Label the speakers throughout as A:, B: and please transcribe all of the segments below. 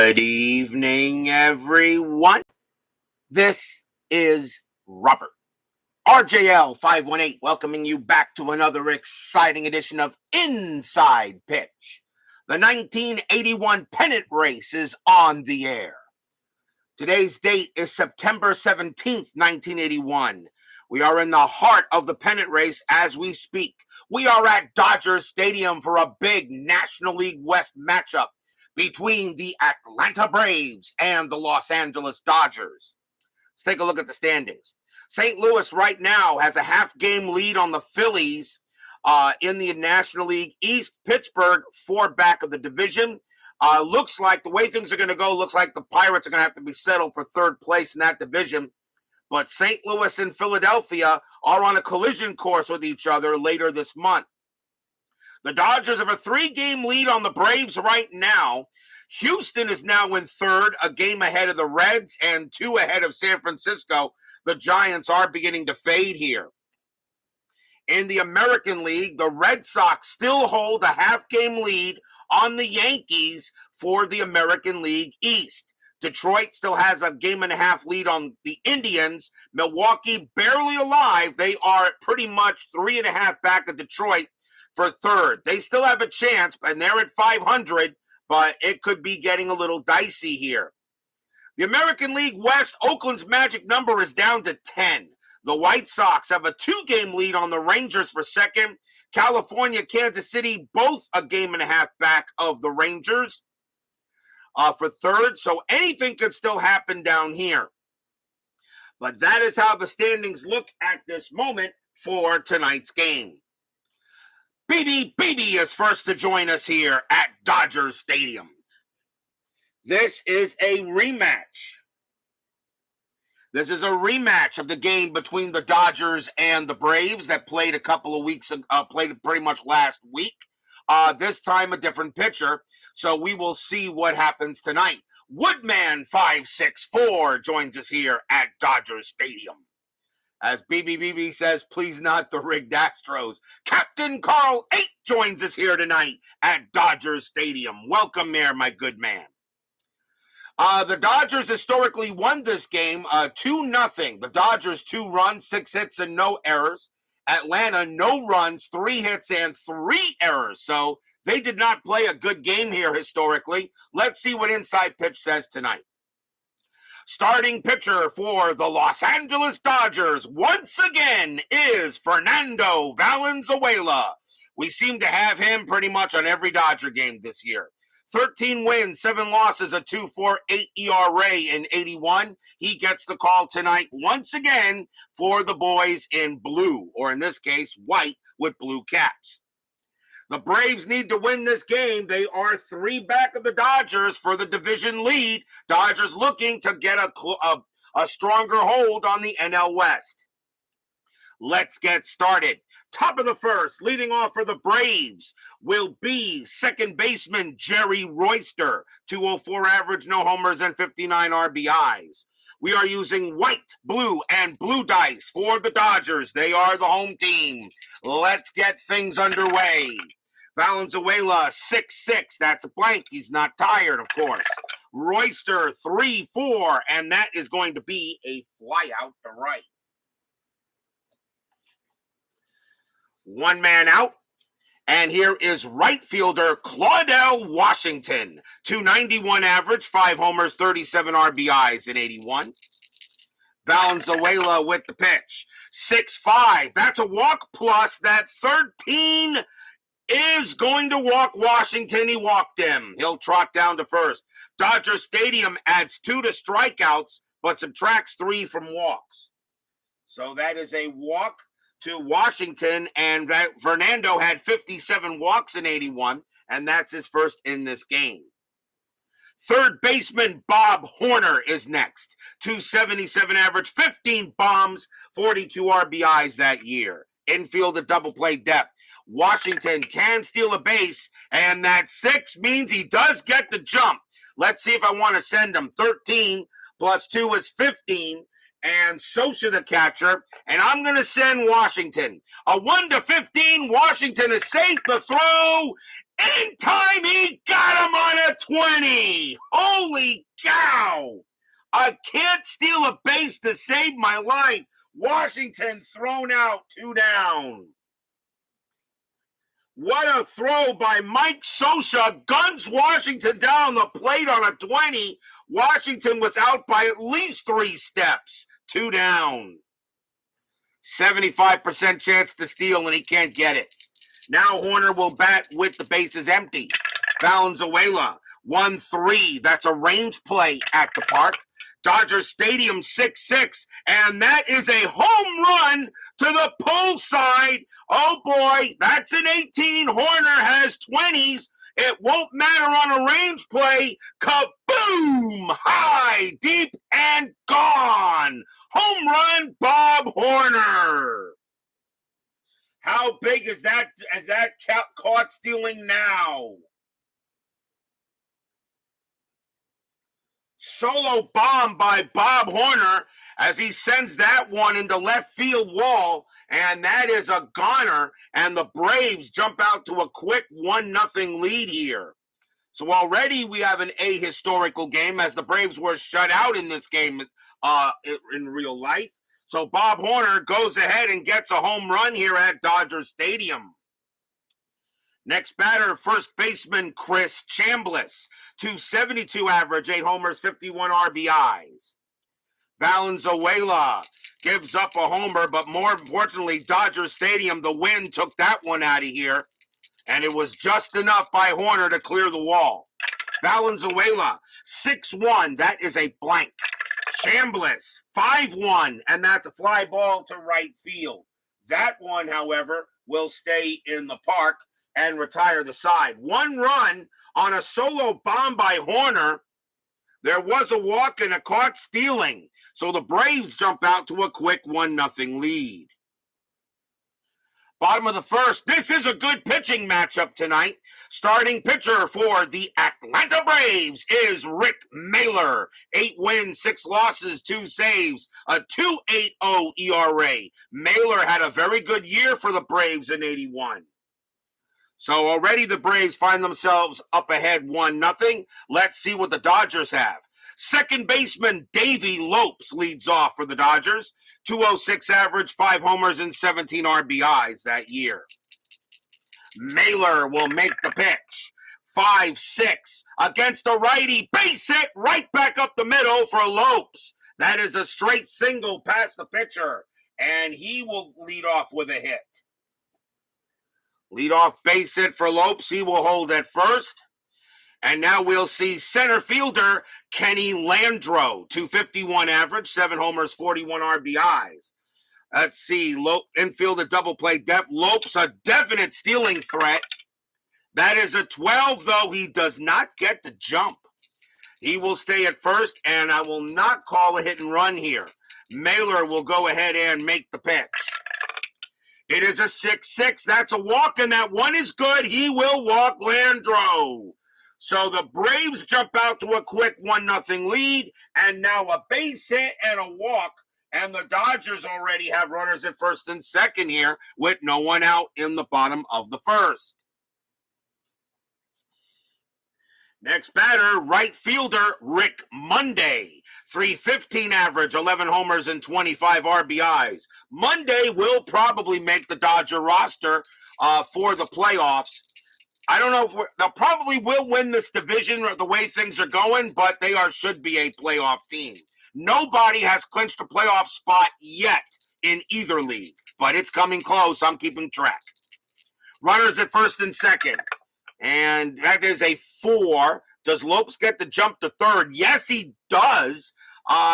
A: Good evening, everyone. This is Robert, RJL 518, welcoming you back to another exciting edition of Inside Pitch. The 1981 Pennant race is on the air. Today's date is September 17th, 1981. We are in the heart of the pennant race as we speak. We are at Dodgers Stadium for a big National League West matchup between the Atlanta Braves and the Los Angeles Dodgers. Let's take a look at the standings. St. Louis right now has a half-game lead on the Phillies in the National League East. Pittsburgh, 4 back of the division. Looks like the way things are going to go, looks like the Pirates are going to have to be settled for third place in that division. But St. Louis and Philadelphia are on a collision course with each other later this month. The Dodgers have a 3-game lead on the Braves right now. Houston is now in third, a game ahead of the Reds and 2 ahead of San Francisco. The Giants are beginning to fade here. In the American League, the Red Sox still hold a half-game lead on the Yankees for the American League East. Detroit still has a game-and-a-half lead on the Indians. Milwaukee barely alive. They are pretty much 3.5 back of Detroit for third. They still have a chance, and they're at 500, but it could be getting a little dicey here. The American League West, Oakland's magic number is down to 10. The White Sox have a 2-game lead on the Rangers for second. California, Kansas City, both a game-and-a-half back of the Rangers for third. So anything could still happen down here. But that is how the standings look at this moment for tonight's game. BB is first to join us here at Dodger Stadium. This is a rematch. This is a rematch of the game between the Dodgers and the Braves that played a couple of weeks ago, played pretty much last week. This time a different pitcher, so we will see what happens tonight. Woodman 564 joins us here at Dodger Stadium. As BB says, please not the rigged Astros. Captain Carl 8 joins us here tonight at Dodger Stadium. Welcome there, my good man. The Dodgers historically won this game 2-0. The Dodgers 2 runs, 6 hits, and no errors. Atlanta, no runs, 3 hits, and 3 errors. So they did not play a good game here historically. Let's see what Inside Pitch says tonight. Starting pitcher for the Los Angeles Dodgers once again is Fernando Valenzuela. We seem to have him pretty much on every Dodger game this year. 13 wins, 7 losses, a 2.48 ERA in 81. He gets the call tonight once again for the boys in blue, or in this case, white with blue caps. The Braves need to win this game. They are 3 back of the Dodgers for the division lead. Dodgers looking to get a stronger hold on the NL West. Let's get started. Top of the first, leading off for the Braves will be second baseman Jerry Royster. 204 average, no homers, and 59 RBIs. We are using white, blue, and blue dice for the Dodgers. They are the home team. Let's get things underway. Valenzuela, 6'6". That's a blank. He's not tired, of course. Royster, 3-4, and that is going to be a fly out to right. 1 man out. And here is right fielder Claudel Washington. 291 average, 5 homers, 37 RBIs in 81. Valenzuela with the pitch. 6'5". That's a walk plus. That 13 is going to walk Washington. He walked him. He'll trot down to first. Dodger Stadium adds 2 to strikeouts, but subtracts 3 from walks. So that is a walk to Washington, and Fernando had 57 walks in 81, and that's his first in this game. Third baseman Bob Horner is next. 277 average, 15 bombs, 42 RBIs that year. Infield at double play depth. Washington can steal a base, and that 6 means he does get the jump. Let's see if I want to send him. 13 plus 2 is 15. And Socha the catcher, and I'm going to send Washington. A 1-15, Washington is safe. The throw In time, he got him on a 20. Holy cow. I can't steal a base to save my life. Washington thrown out, 2 down. What a throw by Mike Scioscia. Guns Washington down the plate on a 20. Washington was out by at least 3 steps. 2 down. 75% chance to steal, and he can't get it. Now Horner will bat with the bases empty. Valenzuela, 1-3. That's a range play at the park. Dodger Stadium, 6-6. And that is a home run to the pull side. Oh, boy, that's an 18. Horner has 20s. It won't matter on a range play. Kaboom! High, deep, and gone. Home run, Bob Horner. How big is that caught stealing now? Solo bomb by Bob Horner as he sends that one into left field wall, and that is a goner, and the Braves jump out to a quick 1-0 lead here. So already we have an ahistorical game as the Braves were shut out in this game in real life. So Bob Horner goes ahead and gets a home run here at Dodger Stadium. Next batter, first baseman Chris Chamblis, .272 average, 8 homers, 51 RBIs. Valenzuela gives up a homer, but more importantly, Dodger Stadium, the wind took that one out of here, and it was just enough by Horner to clear the wall. Valenzuela, 6-1, that is a blank. Chamblis, 5-1, and that's a fly ball to right field. That one, however, will stay in the park and retire the side. 1 run on a solo bomb by Horner. There was a walk and a caught stealing. So the Braves jump out to a quick 1-0 lead. Bottom of the first. This is a good pitching matchup tonight. Starting pitcher for the Atlanta Braves is Rick Mahler. 8 wins, 6 losses, 2 saves, a 2.80 ERA. Mahler had a very good year for the Braves in 81. So already the Braves find themselves up ahead 1-0. Let's see what the Dodgers have. Second baseman Davey Lopes leads off for the Dodgers. .206 average, 5 homers, and 17 RBIs that year. Mahler will make the pitch. 5-6 against a righty. Base hit right back up the middle for Lopes. That is a straight single past the pitcher, and he will lead off with a hit. Leadoff base hit for Lopes. He will hold at first. And now we'll see center fielder Kenny Landreau, .251 average, 7 homers, 41 RBIs. Let's see, infield a double play depth. Lopes, a definite stealing threat. That is a 12, though. He does not get the jump. He will stay at first, and I will not call a hit and run here. Mahler will go ahead and make the pitch. It is a 6-6. That's a walk, and that one is good. He will walk Landreau. So the Braves jump out to a quick 1-0 lead, and now a base hit and a walk, and the Dodgers already have runners at first and second here with no one out in the bottom of the first. Next batter, right fielder Rick Monday. .315 average, 11 homers, and 25 RBIs. Monday will probably make the Dodger roster for the playoffs. I don't know if they'll probably will win this division or the way things are going, but they should be a playoff team. Nobody has clinched a playoff spot yet in either league, but it's coming close. I'm keeping track. Runners at first and second, and that is a 4. Does Lopes get the jump to third? Yes, he does.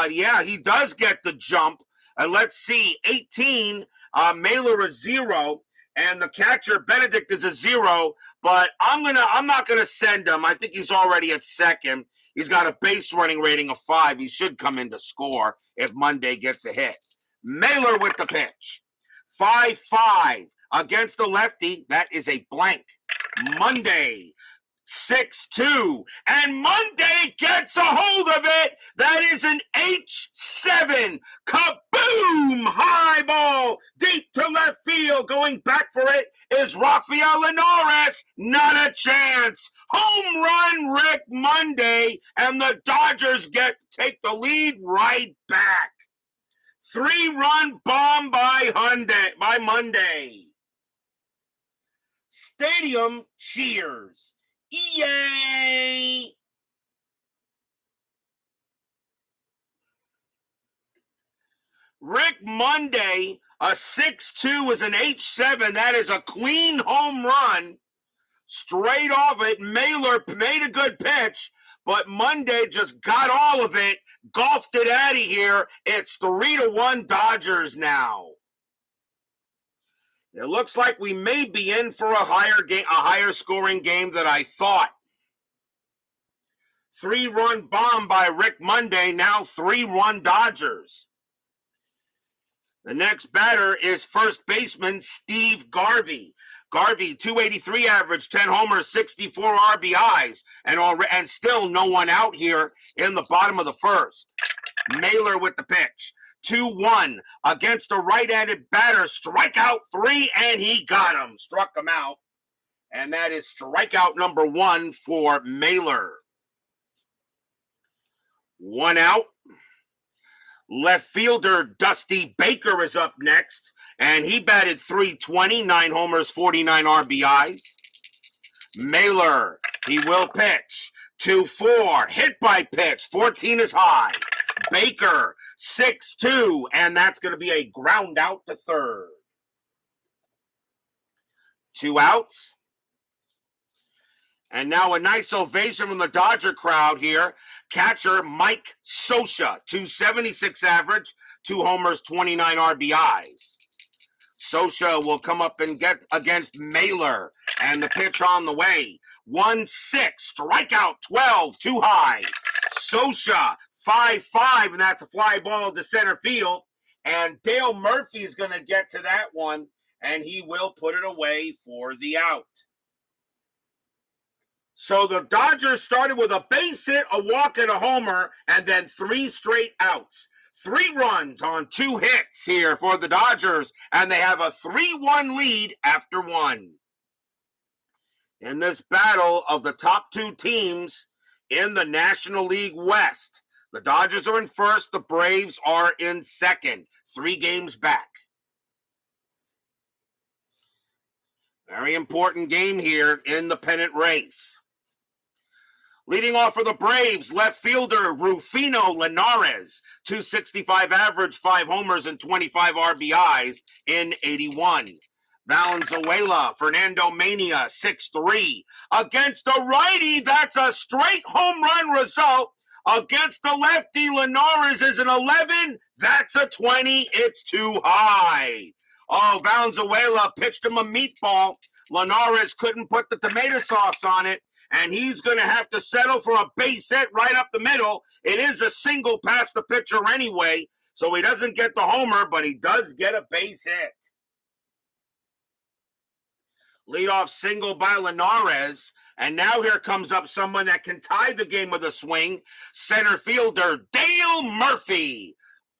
A: Yeah, he does get the jump. Let's see, 18, Mahler is 0. And the catcher, Benedict, is a 0, but I'm not gonna send him. I think he's already at second. He's got a base running rating of 5. He should come in to score if Monday gets a hit. Mahler with the pitch. 5-5 against the lefty. That is a blank. Monday, 6-2, and Monday gets a hold of it. That is an H7. Kaboom! High ball deep to left field. Going back for it is Rafael Ramirez. Not a chance. Home run Rick Monday, and the Dodgers take the lead right back. 3-run bomb by Monday. Stadium cheers. Yay! Rick Monday, a 6-2 is an H7. That is a clean home run. Straight off it. Mahler made a good pitch, but Monday just got all of it, golfed it out of here. It's 3-1 Dodgers now. It looks like we may be in for a higher scoring game than I thought. 3-run bomb by Rick Monday, now 3-1 Dodgers. The next batter is first baseman Steve Garvey. Garvey, 283 average, 10 homers, 64 RBIs, and still no one out here in the bottom of the first. Mahler with the pitch. 2-1 against a right-handed batter. Strikeout 3, and he got him. Struck him out. And that is strikeout number 1 for Mahler. 1 out. Left fielder Dusty Baker is up next, and he batted .320, 9 homers, 49 RBIs. Mahler, he will pitch. 2-4, hit by pitch, 14 is high. Baker, 6-2, and that's going to be a ground out to third. 2 outs. And now a nice ovation from the Dodger crowd here. Catcher Mike Scioscia, 276 average, 2 homers, 29 RBIs. Scioscia will come up and get against Mahler, and the pitch on the way. 1-6, strikeout 12, too high. Scioscia, 5-5, and that's a fly ball to center field. And Dale Murphy is going to get to that one, and he will put it away for the out. So the Dodgers started with a base hit, a walk, and a homer, and then 3 straight outs. 3 runs on 2 hits here for the Dodgers, and they have a 3-1 lead after 1. In this battle of the top 2 teams in the National League West, the Dodgers are in first, the Braves are in second, 3 games back. Very important game here in the pennant race. Leading off for the Braves, left fielder Rufino Linares, 265 average, 5 homers, and 25 RBIs in 81. Valenzuela, Fernando Mania, 6-3. Against a righty, that's a straight home run result. Against the lefty, Linares is an 11. That's a 20. It's too high. Oh, Valenzuela pitched him a meatball. Linares couldn't put the tomato sauce on it, and he's going to have to settle for a base hit right up the middle. It is a single past the pitcher anyway, so he doesn't get the homer, but he does get a base hit. Leadoff single by Linares, and now here comes up someone that can tie the game with a swing, center fielder Dale Murphy.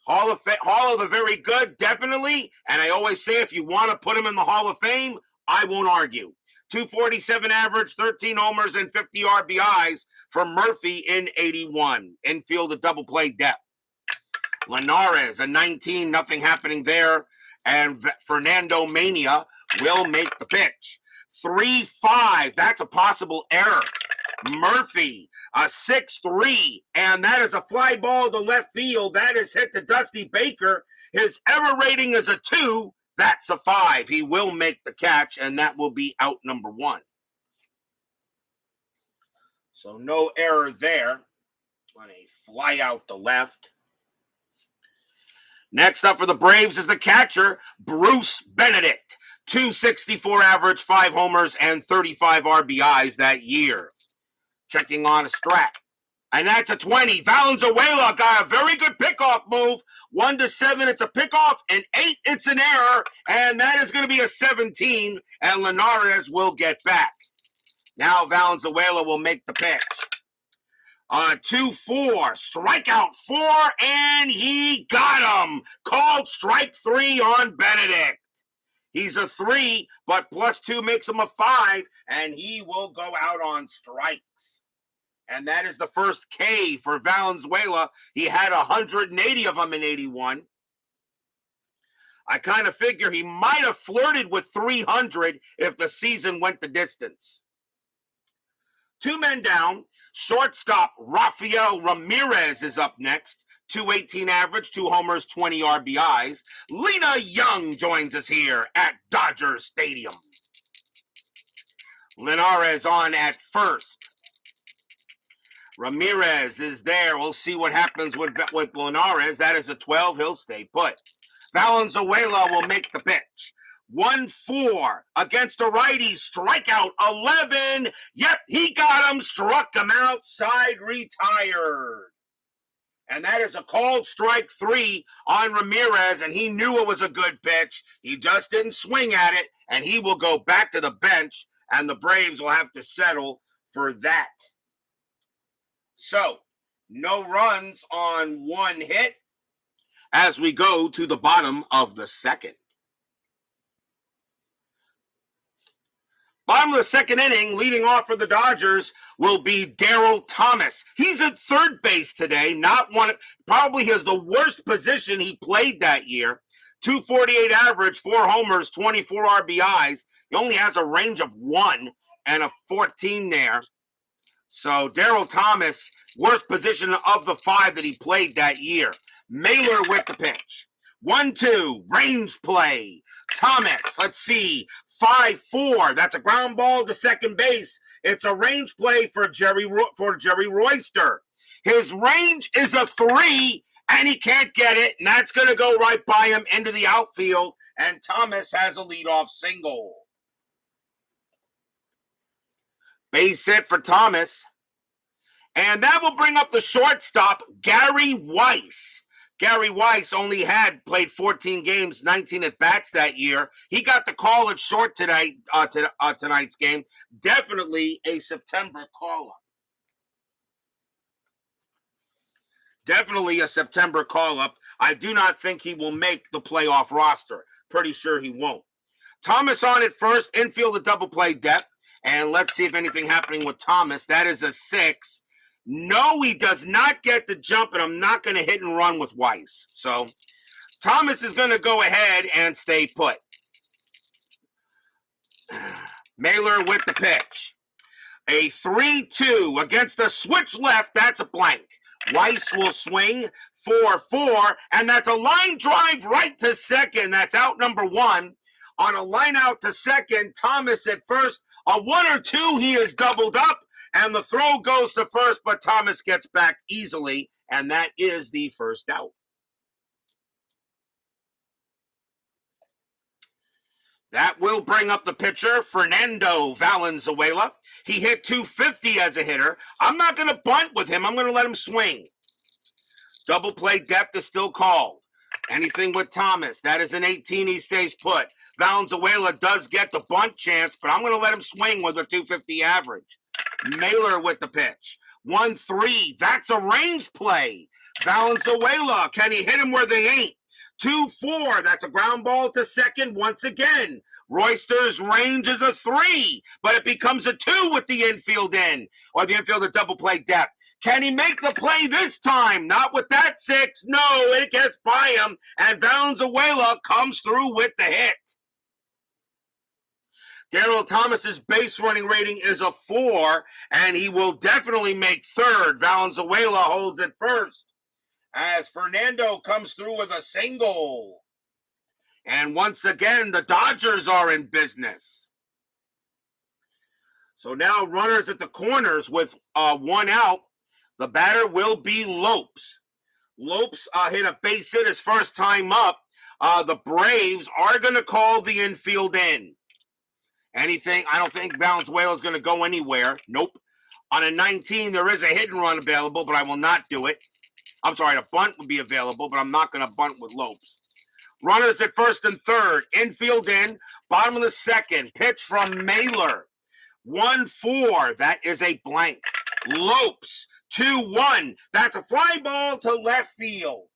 A: Hall of the Very Good, definitely, and I always say if you want to put him in the Hall of Fame, I won't argue. 247 average, 13 homers, and 50 RBIs for Murphy in 81. Infield a double play depth. Linares, a 19, nothing happening there. And Fernando Mania will make the pitch. 3-5, that's a possible error. Murphy, a 6-3, and that is a fly ball to left field. That is hit to Dusty Baker. His error rating is a 2. That's a 5. He will make the catch, and that will be out number 1. So no error there on a fly out to left. Next up for the Braves is the catcher, Bruce Benedict. 264 average, 5 homers, and 35 RBIs that year. Checking on a strat. And that's a 20. Valenzuela got a very good pickoff move. 1-7, it's a pickoff. And 8, it's an error. And that is going to be a 17. And Linares will get back. Now Valenzuela will make the pitch. 2-4. Strikeout 4. And he got him. Called strike 3 on Benedict. He's a 3, but +2 makes him a 5, and he will go out on strikes. And that is the first K for Valenzuela. He had 180 of them in 81. I kind of figure he might have flirted with 300 if the season went the distance. 2 men down. Shortstop Rafael Ramirez is up next. 218 average, 2 homers, 20 RBIs. Lena Young joins us here at Dodger Stadium. Linares on at first. Ramirez is there. We'll see what happens with Linares. That is a 12. He'll stay put. Valenzuela will make the pitch. 1-4 against a righty. Strikeout 11. Yep, he got him. Struck him outside. Retired. And that is a called strike 3 on Ramirez, and he knew it was a good pitch. He just didn't swing at it, and he will go back to the bench, and the Braves will have to settle for that. So, no runs on 1 hit as we go to the bottom of the second. Bottom of the second inning, leading off for the Dodgers will be Daryl Thomas. He's at third base today, probably has the worst position he played that year. 248 average, 4 homers, 24 RBIs. He only has a range of 1 and a 14 there. So Daryl Thomas, worst position of the 5 that he played that year. Mahler with the pitch. 1-2, range play. Thomas, let's see, 5-4. That's a ground ball to second base. It's a range play for Jerry Royster. His range is a 3, and he can't get it, and that's going to go right by him into the outfield, and Thomas has a leadoff single. Base hit for Thomas. And that will bring up the shortstop, Gary Weiss. Gary Weiss only had played 14 games, 19 at-bats that year. He got the call at short tonight, tonight's game. Definitely a September call-up. Definitely a September call-up. I do not think he will make the playoff roster. Pretty sure he won't. Thomas on at first, infield a double play depth. And let's see if anything happening with Thomas. That is a 6. No, he does not get the jump, and I'm not going to hit and run with Weiss. So Thomas is going to go ahead and stay put. Mahler with the pitch. A 3-2 against a switch left. That's a blank. Weiss will swing 4-4, and that's a line drive right to second. That's out number 1. On a line out to second, Thomas at first. A 1 or 2, he is doubled up, and the throw goes to first, but Thomas gets back easily, and that is the first out. That will bring up the pitcher, Fernando Valenzuela. He hit 250 as a hitter. I'm not going to bunt with him. I'm going to let him swing. Double play depth is still called. Anything with Thomas. That is an 18. He stays put. Valenzuela does get the bunt chance, but I'm going to let him swing with a 250 average. Mahler with the pitch. 1-3. That's a range play. Valenzuela. Can he hit him where they ain't? 2-4. That's a ground ball to second once again. Royster's range is a 3, but it becomes a 2 with the infield in, or the infield at double play depth. Can he make the play this time? Not with that 6. No, it gets by him, and Valenzuela comes through with the hit. Daryl Thomas's base running rating is a 4, and he will definitely make third. Valenzuela holds it first as Fernando comes through with a single. And once again, the Dodgers are in business. So now runners at the corners with 1 out. The batter will be Lopes. Lopes hit a base hit his first time up. The Braves are going to call the infield in. Anything? I don't think Valenzuela is going to go anywhere. Nope. On a 19, there is a hit and run available, but I will not do it. I'm sorry, a bunt would be available, but I'm not going to bunt with Lopes. Runners at first and third. Infield in. Bottom of the second. Pitch from Mahler. 1-4. That is a blank. Lopes. 2-1. That's a fly ball to left field.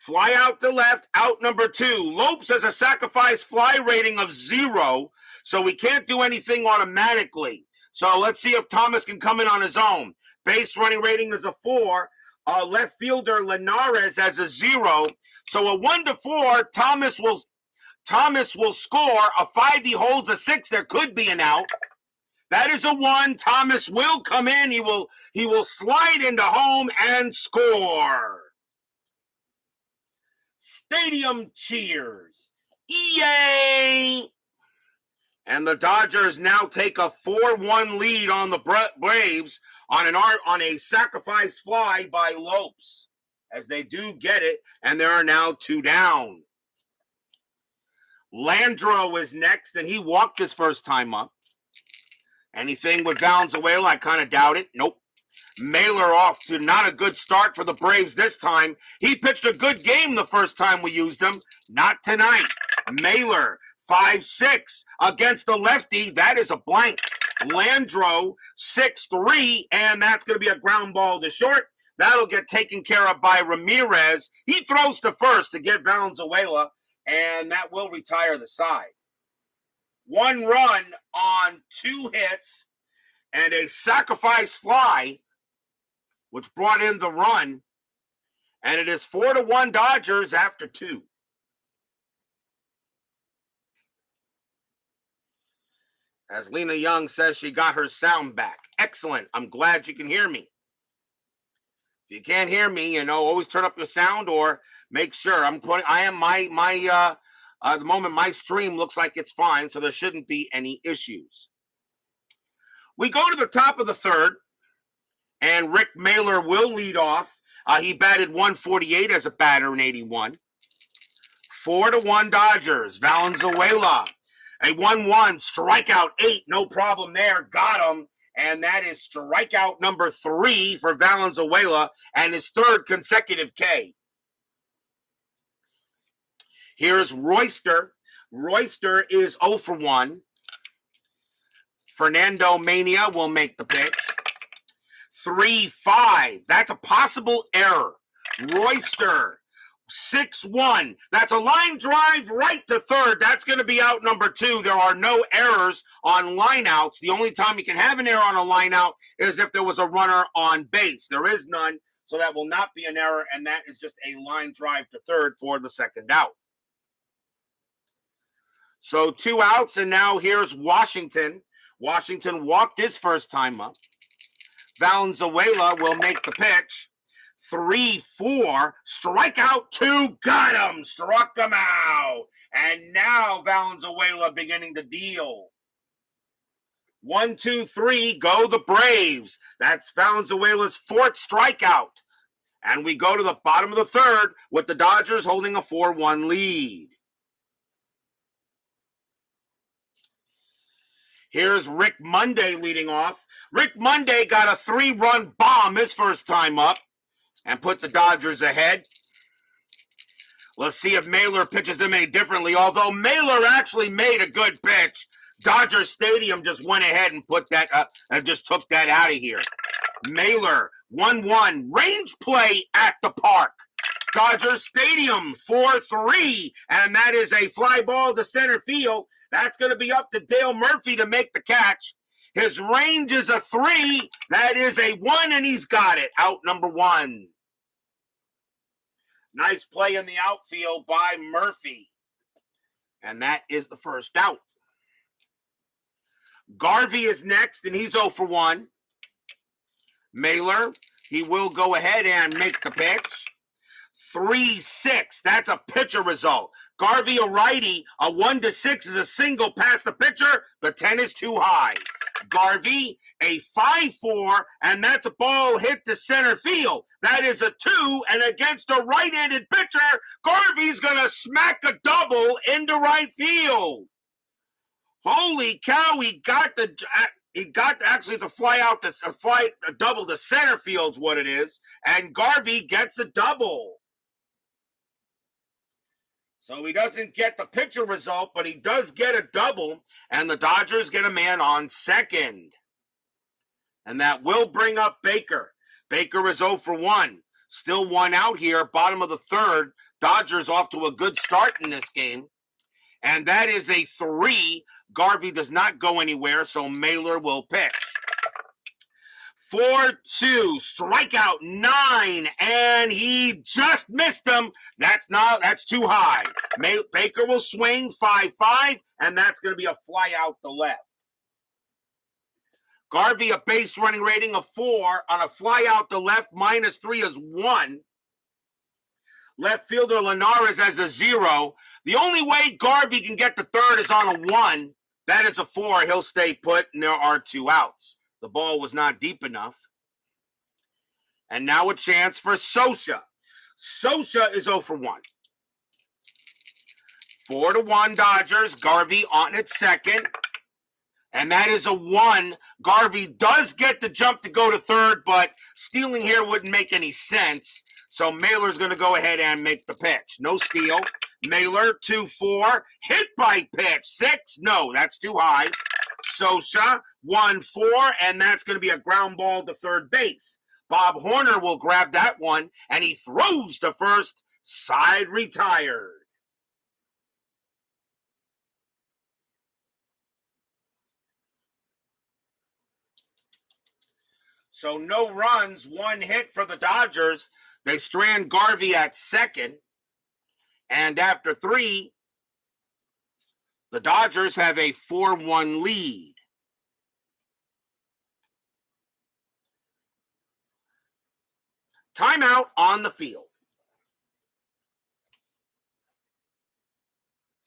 A: Fly out to left, out number 2. Lopes has a sacrifice fly rating of 0, so we can't do anything automatically. So let's see if Thomas can come in on his own. Base running rating is a 4. Left fielder Linares has a 0. So a 1-4, Thomas will score. A 5, he holds a 6. There could be an out. That is a 1. Thomas will come in. He will slide into home and score. Stadium cheers. Yay! And the Dodgers now take a 4-1 lead on the Braves on a sacrifice fly by Lopes, as they do get it, and there are now 2 down. Landreau is next, and he walked his first time up. Anything with Valenzuela, I kind of doubt it. Nope. Mahler off to not a good start for the Braves this time. He pitched a good game the first time we used him. Not tonight. Mahler, 5-6 against the lefty. That is a blank. Landreau, 6-3, and that's going to be a ground ball to short. That'll get taken care of by Ramirez. He throws to first to get Valenzuela, and that will retire the side. 1 run on 2 hits and a sacrifice fly, which brought in the run, and it is 4-1 Dodgers after 2. As Lena Young says, she got her sound back. Excellent. I'm glad you can hear me. If you can't hear me, always turn up your sound or make sure. At the moment, my stream looks like it's fine, so there shouldn't be any issues. We go to the top of the 3rd, and Rick Mahler will lead off. He batted 148 as a batter in 81. 4-1 Dodgers. Valenzuela, a 1-1, strikeout 8, no problem there, got him. And that is strikeout number 3 for Valenzuela and his 3rd consecutive K. Here's Royster. Royster is 0 for 1. Fernando Mania will make the pitch. 3-5. That's a possible error. Royster, 6-1. That's a line drive right to 3rd. That's going to be out number 2. There are no errors on lineouts. The only time you can have an error on a lineout is if there was a runner on base. There is none, so that will not be an error, and that is just a line drive to 3rd for the 2nd out. So 2 outs, and now here's Washington. Washington walked his first time up. Valenzuela will make the pitch. 3-4, strikeout 2, got him, struck him out. And now Valenzuela beginning to deal. 1, 2, 3, go the Braves. That's Valenzuela's 4th strikeout. And we go to the bottom of the 3rd with the Dodgers holding a 4-1 lead. Here's Rick Monday leading off. Rick Monday got a 3-run bomb his first time up and put the Dodgers ahead. Let's see if Mahler pitches them any differently, although Mahler actually made a good pitch. Dodger Stadium just went ahead and put that and just took that out of here. Mahler, 1-1, range play at the park. Dodger Stadium, 4-3, and that is a fly ball to center field. That's going to be up to Dale Murphy to make the catch. His range is a 3. That is a 1, and he's got it. Out number 1. Nice play in the outfield by Murphy. And that is the first out. Garvey is next, and he's 0 for 1. Mahler, he will go ahead and make the pitch. 3-6. That's a pitcher result. Garvey, a righty. A 1-6 is a single past the pitcher. The 10 is too high. Garvey, a 5-4, and that's a ball hit to center field. That is a 2, and against a right-handed pitcher, Garvey's going to smack a double into right field. Holy cow, actually it's a a double to center field's what it is, and Garvey gets a double. So he doesn't get the pitcher result, but he does get a double, and the Dodgers get a man on second. And that will bring up Baker. Baker is 0 for 1. Still 1 out here, bottom of the 3rd. Dodgers off to a good start in this game. And that is a 3. Garvey does not go anywhere, so Mahler will pitch. 4-2, strikeout 9, and he just missed him. That's too high. Baker will swing 5-5, and that's going to be a fly out to left. Garvey, a base running rating of 4 on a fly out to left, -3 is 1. Left fielder Linares has a 0. The only way Garvey can get to third is on a 1. That is a 4. He'll stay put, and there are 2 outs. The ball was not deep enough. And now a chance for Sosa. Sosa is 0 for 1. 4-1 Dodgers. Garvey on at second. And that is a 1. Garvey does get the jump to go to third, but stealing here wouldn't make any sense. So Mahler's going to go ahead and make the pitch. No steal. Mahler, 2-4. Hit by pitch. 6. No, that's too high. Sosa, 1-4. And that's going to be a ground ball to third base. Bob Horner will grab that one. And he throws to first. Side retired. So no runs, 1 hit for the Dodgers. They strand Garvey at second. And after 3, the Dodgers have a 4-1 lead. Timeout on the field.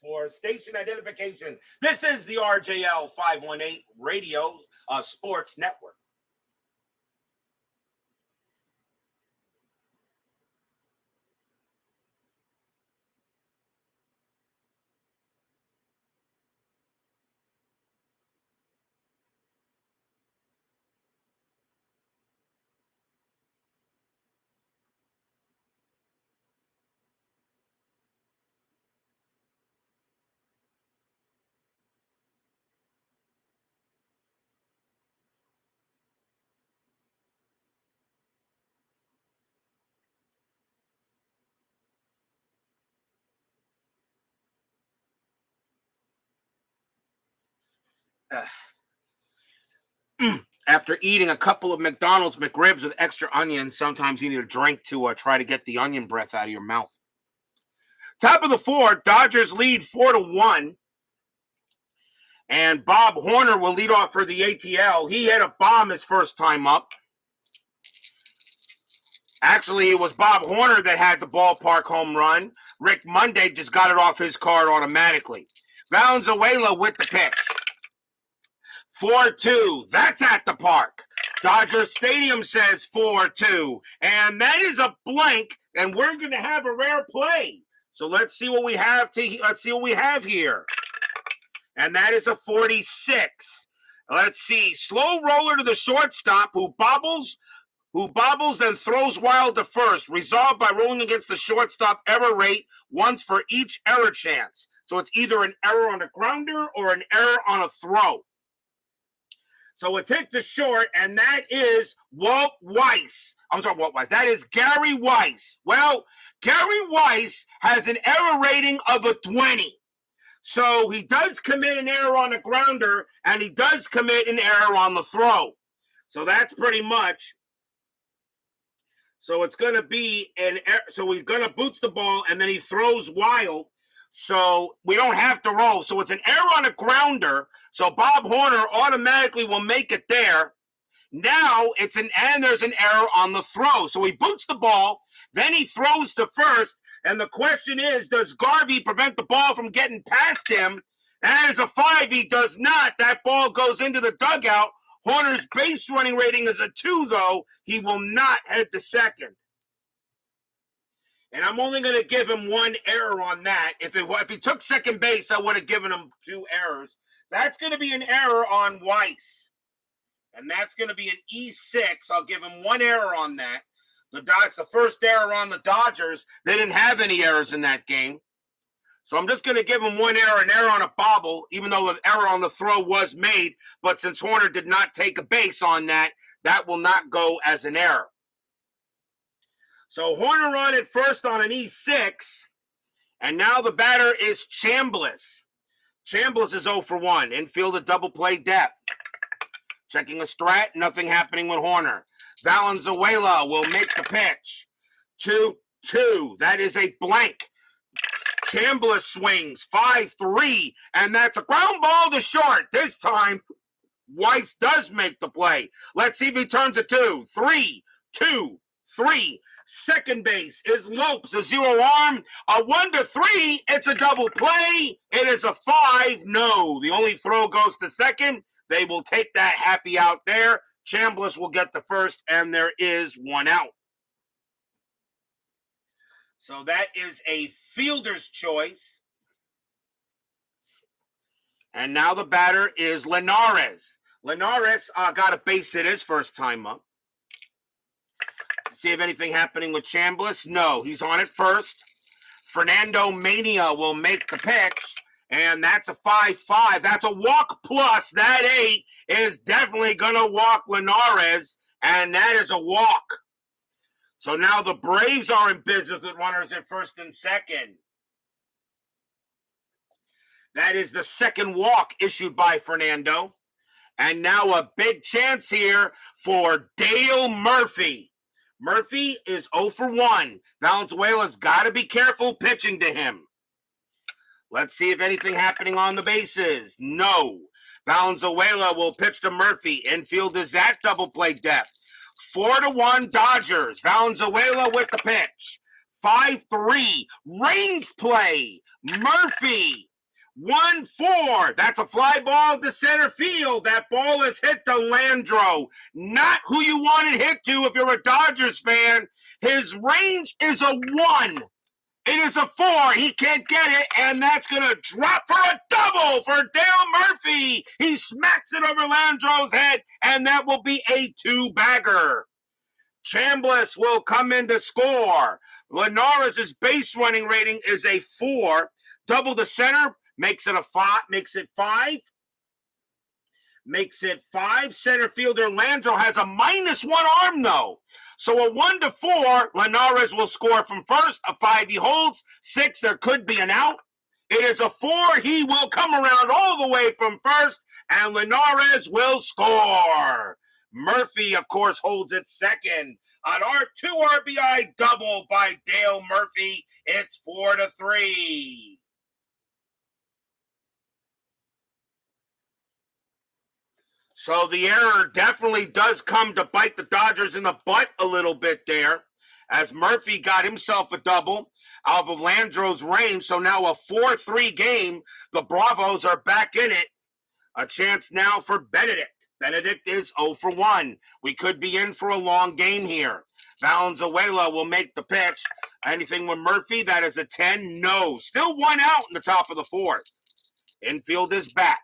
A: For station identification, this is the RJL 518 Radio Sports Network. After eating a couple of McDonald's McRibs with extra onions, sometimes you need a drink to try to get the onion breath out of your mouth. Top of the 4, Dodgers lead 4-1. And Bob Horner will lead off for the ATL. He hit a bomb his first time up. Actually, it was Bob Horner that had the ballpark home run. Rick Monday just got it off his card automatically. Valenzuela with the pitch. 4-2. That's at the park. Dodger Stadium says 4-2. And that is a blank, and we're going to have a rare play. So let's see what we have here. And that is a 46. Let's see. Slow roller to the shortstop who bobbles, then throws wild to first. Resolved by rolling against the shortstop error rate once for each error chance. So it's either an error on a grounder or an error on a throw. So it's hit to short, and that is Walt Weiss. I'm sorry, Walt Weiss. That is Gary Weiss. Well, Gary Weiss has an error rating of a 20. So he does commit an error on a grounder, and he does commit an error on the throw. So that's pretty much. So it's going to be an error. So he's going to boots the ball, and then he throws wild. So we don't have to roll. So it's an error on a grounder. So Bob Horner automatically will make it there. Now and there's an error on the throw. So he boots the ball, then he throws to first. And the question is, does Garvey prevent the ball from getting past him? That is a 5. He does not. That ball goes into the dugout. Horner's base running rating is a 2, though. He will not head to second. And I'm only going to give him 1 error on that. If he took second base, I would have given him 2 errors. That's going to be an error on Weiss. And that's going to be an E6. I'll give him 1 error on that. It's the first error on the Dodgers. They didn't have any errors in that game. So I'm just going to give him 1 error, an error on a bobble, even though the error on the throw was made. But since Horner did not take a base on that, that will not go as an error. So Horner on at first on an E6. And now the batter is Chamblis. Chamblis is 0 for 1. Infield a double play depth. Checking a strat, nothing happening with Horner. Valenzuela will make the pitch. 2-2. That is a blank. Chamblis swings 5-3, and that's a ground ball to short. This time, Weiss does make the play. Let's see if he turns it 2. 3-2-3. Second base is Lopes, a 0 arm. A 1-3, it's a double play. It is a 5. No, the only throw goes to second. They will take that happy out there. Chamblis will get the first, and there is 1 out. So that is a fielder's choice. And now the batter is Linares. Linares got a base hit his first time up. See if anything happening with Chamblis. No, he's on it first. Fernando Mania will make the pitch. And that's a 5-5. That's a walk plus. That 8 is definitely going to walk Linares. And that is a walk. So now the Braves are in business with runners at first and second. That is the second walk issued by Fernando. And now a big chance here for Dale Murphy. Murphy is 0 for 1. Valenzuela's got to be careful pitching to him. Let's see if anything happening on the bases. No. Valenzuela will pitch to Murphy. Infield is at double play depth. 4-1 Dodgers. Valenzuela with the pitch. 5-3. Range play. Murphy. 1-4. That's a fly ball to center field. That ball is hit to Landro. Not who you want it hit to if you're a Dodgers fan. His range is a 1. It is a 4. He can't get it, and that's going to drop for a double for Dale Murphy. He smacks it over Landro's head, and that will be a 2-bagger. Chamblis will come in to score. Linares' base running rating is a 4. Double to center makes it a 5. Makes it 5. Center fielder Landro has a -1 arm, though. So a 1-4, Linares will score from first. A 5, he holds. 6, there could be an out. It is a 4. He will come around all the way from first, and Linares will score. Murphy, of course, holds it second. On our 2 RBI double by Dale Murphy, it's 4-3. So the error definitely does come to bite the Dodgers in the butt a little bit there, as Murphy got himself a double out of Landro's range. So now a 4-3 game. The Bravos are back in it. A chance now for Benedict. Benedict is 0 for 1. We could be in for a long game here. Valenzuela will make the pitch. Anything with Murphy? That is a 10. No. Still 1 out in the top of the 4th. Infield is back.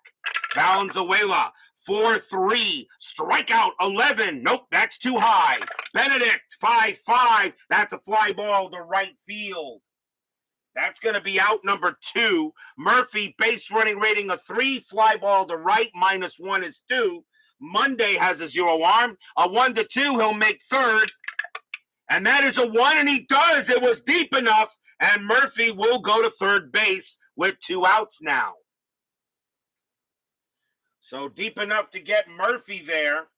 A: Valenzuela, 4-3. Strikeout, 11. Nope, that's too high. Benedict, 5-5. That's a fly ball to right field. That's going to be out number 2. Murphy, base running rating of 3. Fly ball to right, -1 is 2. Monday has a 0 arm. A 1-2, he'll make third. And that is a 1, and he does. It was deep enough, and Murphy will go to third base with 2 outs now. So deep enough to get Murphy there.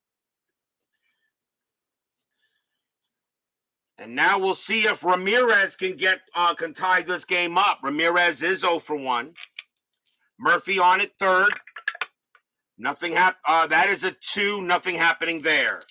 A: And now we'll see if Ramirez can tie this game up. Ramirez is 0 for 1. Murphy on at third. Nothing that is a 2. Nothing happening there.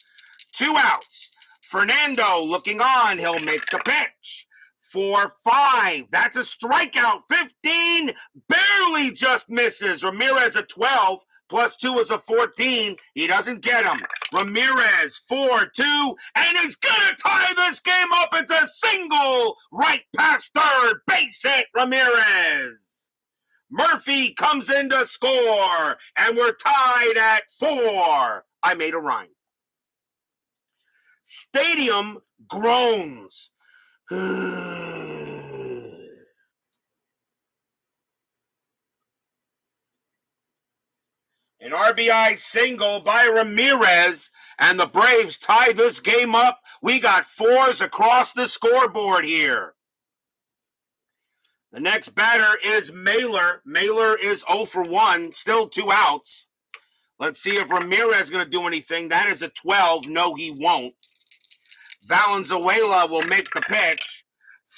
A: 2 outs. Fernando looking on. He'll make the pitch. 4-5. That's a strikeout. 15. Barely just misses. Ramirez a 12. +2 is a 14. He doesn't get him. Ramirez, 4-2. And he's going to tie this game up. It's a single right past third. Base hit, Ramirez. Murphy comes in to score. And we're tied at 4. I made a rhyme. Stadium groans. An RBI single by Ramirez, and the Braves tie this game up. We got fours across the scoreboard here. The next batter is Mahler. Mahler is 0 for 1, still 2 outs. Let's see if Ramirez is going to do anything. That is a 12. No, he won't. Valenzuela will make the pitch.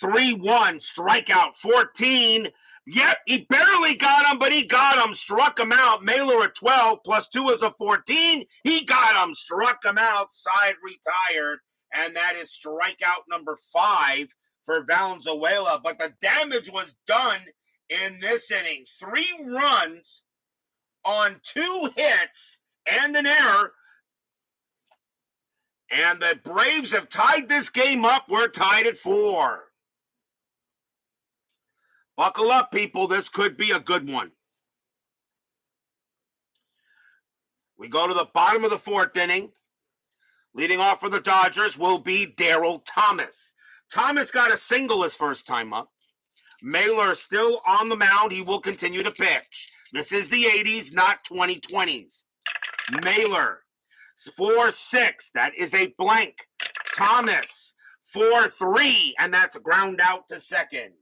A: 3-1, strikeout 14. Yep, he barely got him, but he got him, struck him out. Mahler at 12, plus 2 is a 14. He got him, struck him out, side retired. And that is strikeout number 5 for Valenzuela. But the damage was done in this inning. 3 runs on 2 hits and an error. And the Braves have tied this game up. We're tied at 4. Buckle up, people. This could be a good one. We go to the bottom of the 4th inning. Leading off for the Dodgers will be Daryl Thomas. Thomas got a single his first time up. Mahler still on the mound. He will continue to pitch. This is the 80s, not 2020s. Mahler, 4-6. That is a blank. Thomas, 4-3. And that's a ground out to second.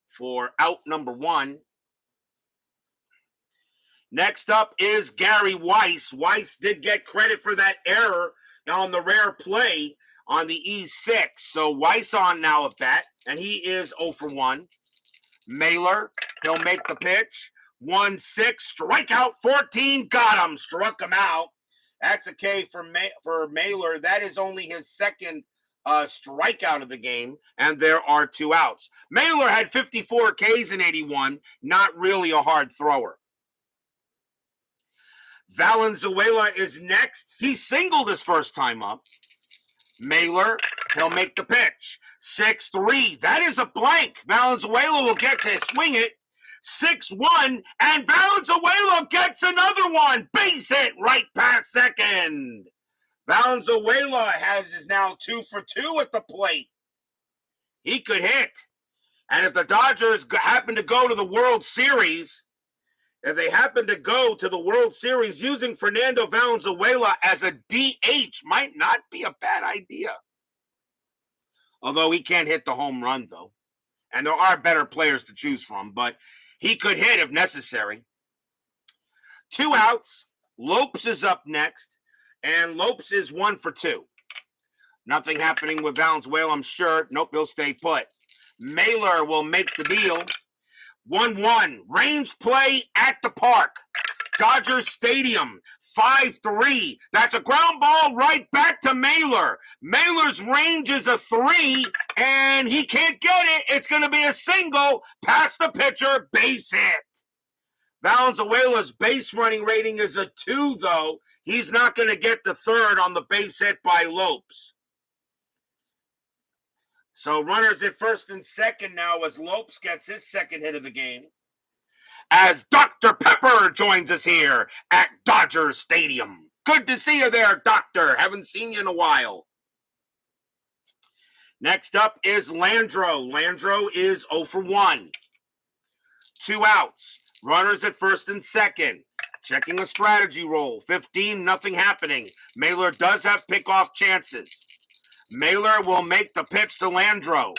A: For out number 1. Next up is Gary Weiss. Weiss did get credit for that error on the rare play on the E6. So Weiss on now at bat, and he is 0 for 1. Mahler, he'll make the pitch. 1-6, strikeout 14, got him, struck him out. That's a K for Mahler. That is only his second strikeout of the game, and there are 2 outs. Mahler had 54 Ks in 81, not really a hard thrower. Valenzuela is next. He singled his first time up. Mahler, he'll make the pitch. 6-3, that is a blank. Valenzuela will get to swing it. 6-1, and Valenzuela gets another one. Base hit right past second. Valenzuela is now 2 for 2 at the plate. He could hit. And if the Dodgers happen to go to the World Series, using Fernando Valenzuela as a DH might not be a bad idea. Although he can't hit the home run, though. And there are better players to choose from, but he could hit if necessary. 2 outs. Lopes is up next. And Lopes is 1 for 2. Nothing happening with Valenzuela, I'm sure. Nope, he'll stay put. Mahler will make the deal. 1-1. Range play at the park. Dodgers Stadium. 5-3. That's a ground ball right back to Mahler. Mahler's range is a 3, and he can't get it. It's going to be a single past the pitcher. Base hit. Valenzuela's base running rating is a 2, though. He's not going to get the third on the base hit by Lopes. So runners at first and second now as Lopes gets his second hit of the game. As Dr. Pepper joins us here at Dodger Stadium. Good to see you there, Doctor. Haven't seen you in a while. Next up is Landro. Landro is 0 for 1. 2 outs. Runners at first and second. Checking a strategy roll. 15, nothing happening. Mahler does have pickoff chances. Mahler will make the pitch to Landro.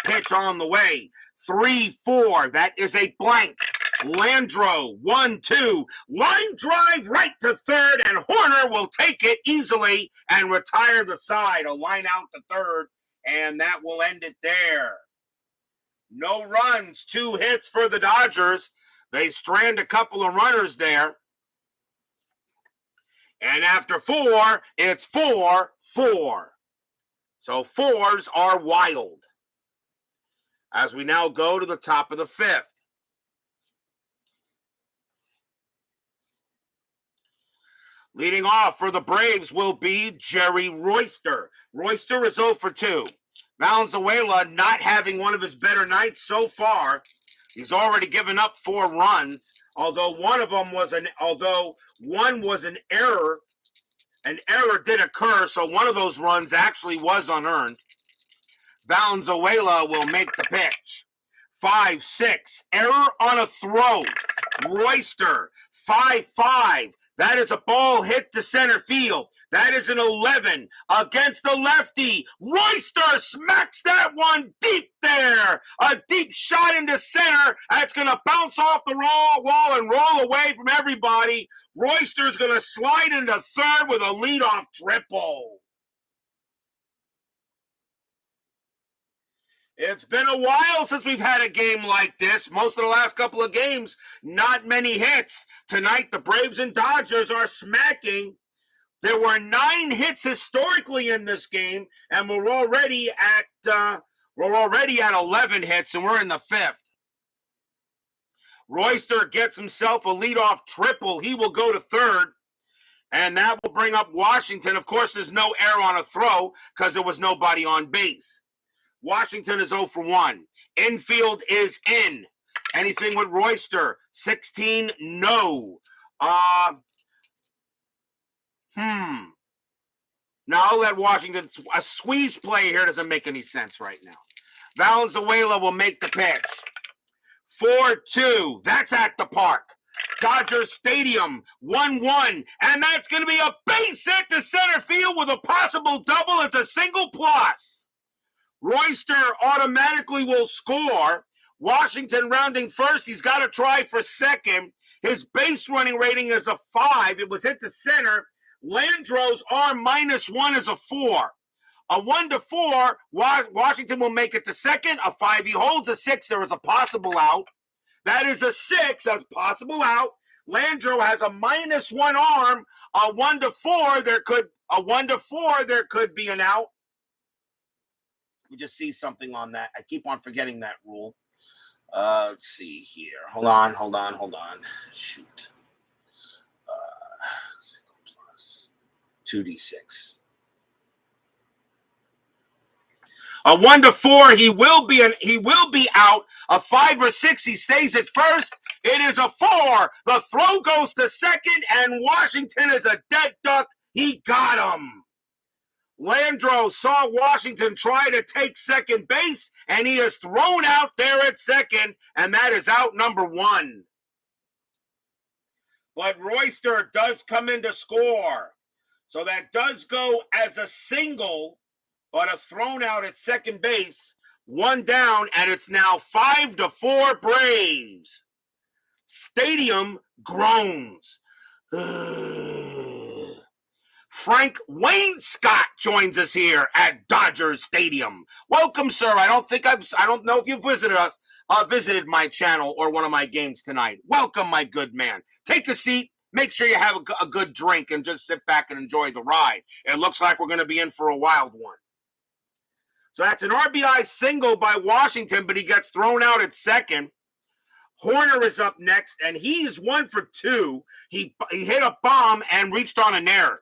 A: Pitch on the way. 3-4. That is a blank. Landro, 1-2. Line drive right to third, and Horner will take it easily and retire the side. A line out to third, and that will end it there. No runs, 2 hits for the Dodgers. They strand a couple of runners there. And after 4, it's 4-4. So 4s are wild. As we now go to the top of the 5th. Leading off for the Braves will be Jerry Royster. Royster is 0 for 2. Valenzuela not having one of his better nights so far. He's already given up 4 runs. Although one was an error. An error did occur, so one of those runs actually was unearned. Valenzuela will make the pitch. 5-6. Error on a throw. Royster, 5-5. That is a ball hit to center field. That is an 11 against the lefty. Royster smacks that one deep there. A deep shot into center. That's going to bounce off the wall and roll away from everybody. Royster's going to slide into third with a leadoff triple. It's been a while since we've had a game like this. Most of the last couple of games, not many hits. Tonight, the Braves and Dodgers are smacking. There were 9 hits historically in this game, and we're already at 11 hits, and we're in the 5th. Royster gets himself a leadoff triple. He will go to third, and that will bring up Washington. Of course, there's no error on a throw because there was nobody on base. Washington is 0 for 1. Infield is in. Anything with Royster? 16, no. Now I'll let Washington. A squeeze play here doesn't make any sense right now. Valenzuela will make the pitch. 4-2. That's at the park. Dodgers Stadium, 1-1. And that's going to be a base hit to center field with a possible double. It's a single plus. Royster automatically will score. Washington rounding first. He's got to try for second. His base running rating is a 5. It was hit to center. Landro's R-1 is a 4. A 1-4, Washington will make it to second. A 5, he holds a 6. There is a possible out. That is a 6, a possible out. Landro has a -1 arm. A 1-4, there could be an out. We just see something on that. I keep on forgetting that rule. Let's see here. Hold on. Shoot. Single plus 2d6. A 1-4, he will be out. A 5 or 6, he stays at first. It is a 4. The throw goes to second, and Washington is a dead duck. He got him. Landro saw Washington try to take second base, and he is thrown out there at second, and that is out number 1. But Royster does come in to score. So that does go as a single, but a thrown out at second base, 1 down, and it's now 5-4 Braves. Stadium groans. Frank Wayne Scott joins us here at Dodgers Stadium. Welcome, sir. I don't know if you've visited my channel or one of my games tonight. Welcome, my good man. Take a seat. Make sure you have a good drink and just sit back and enjoy the ride. It looks like we're going to be in for a wild one. So that's an RBI single by Washington, but he gets thrown out at second. Horner is up next, and he's 1 for 2. He hit a bomb and reached on an error.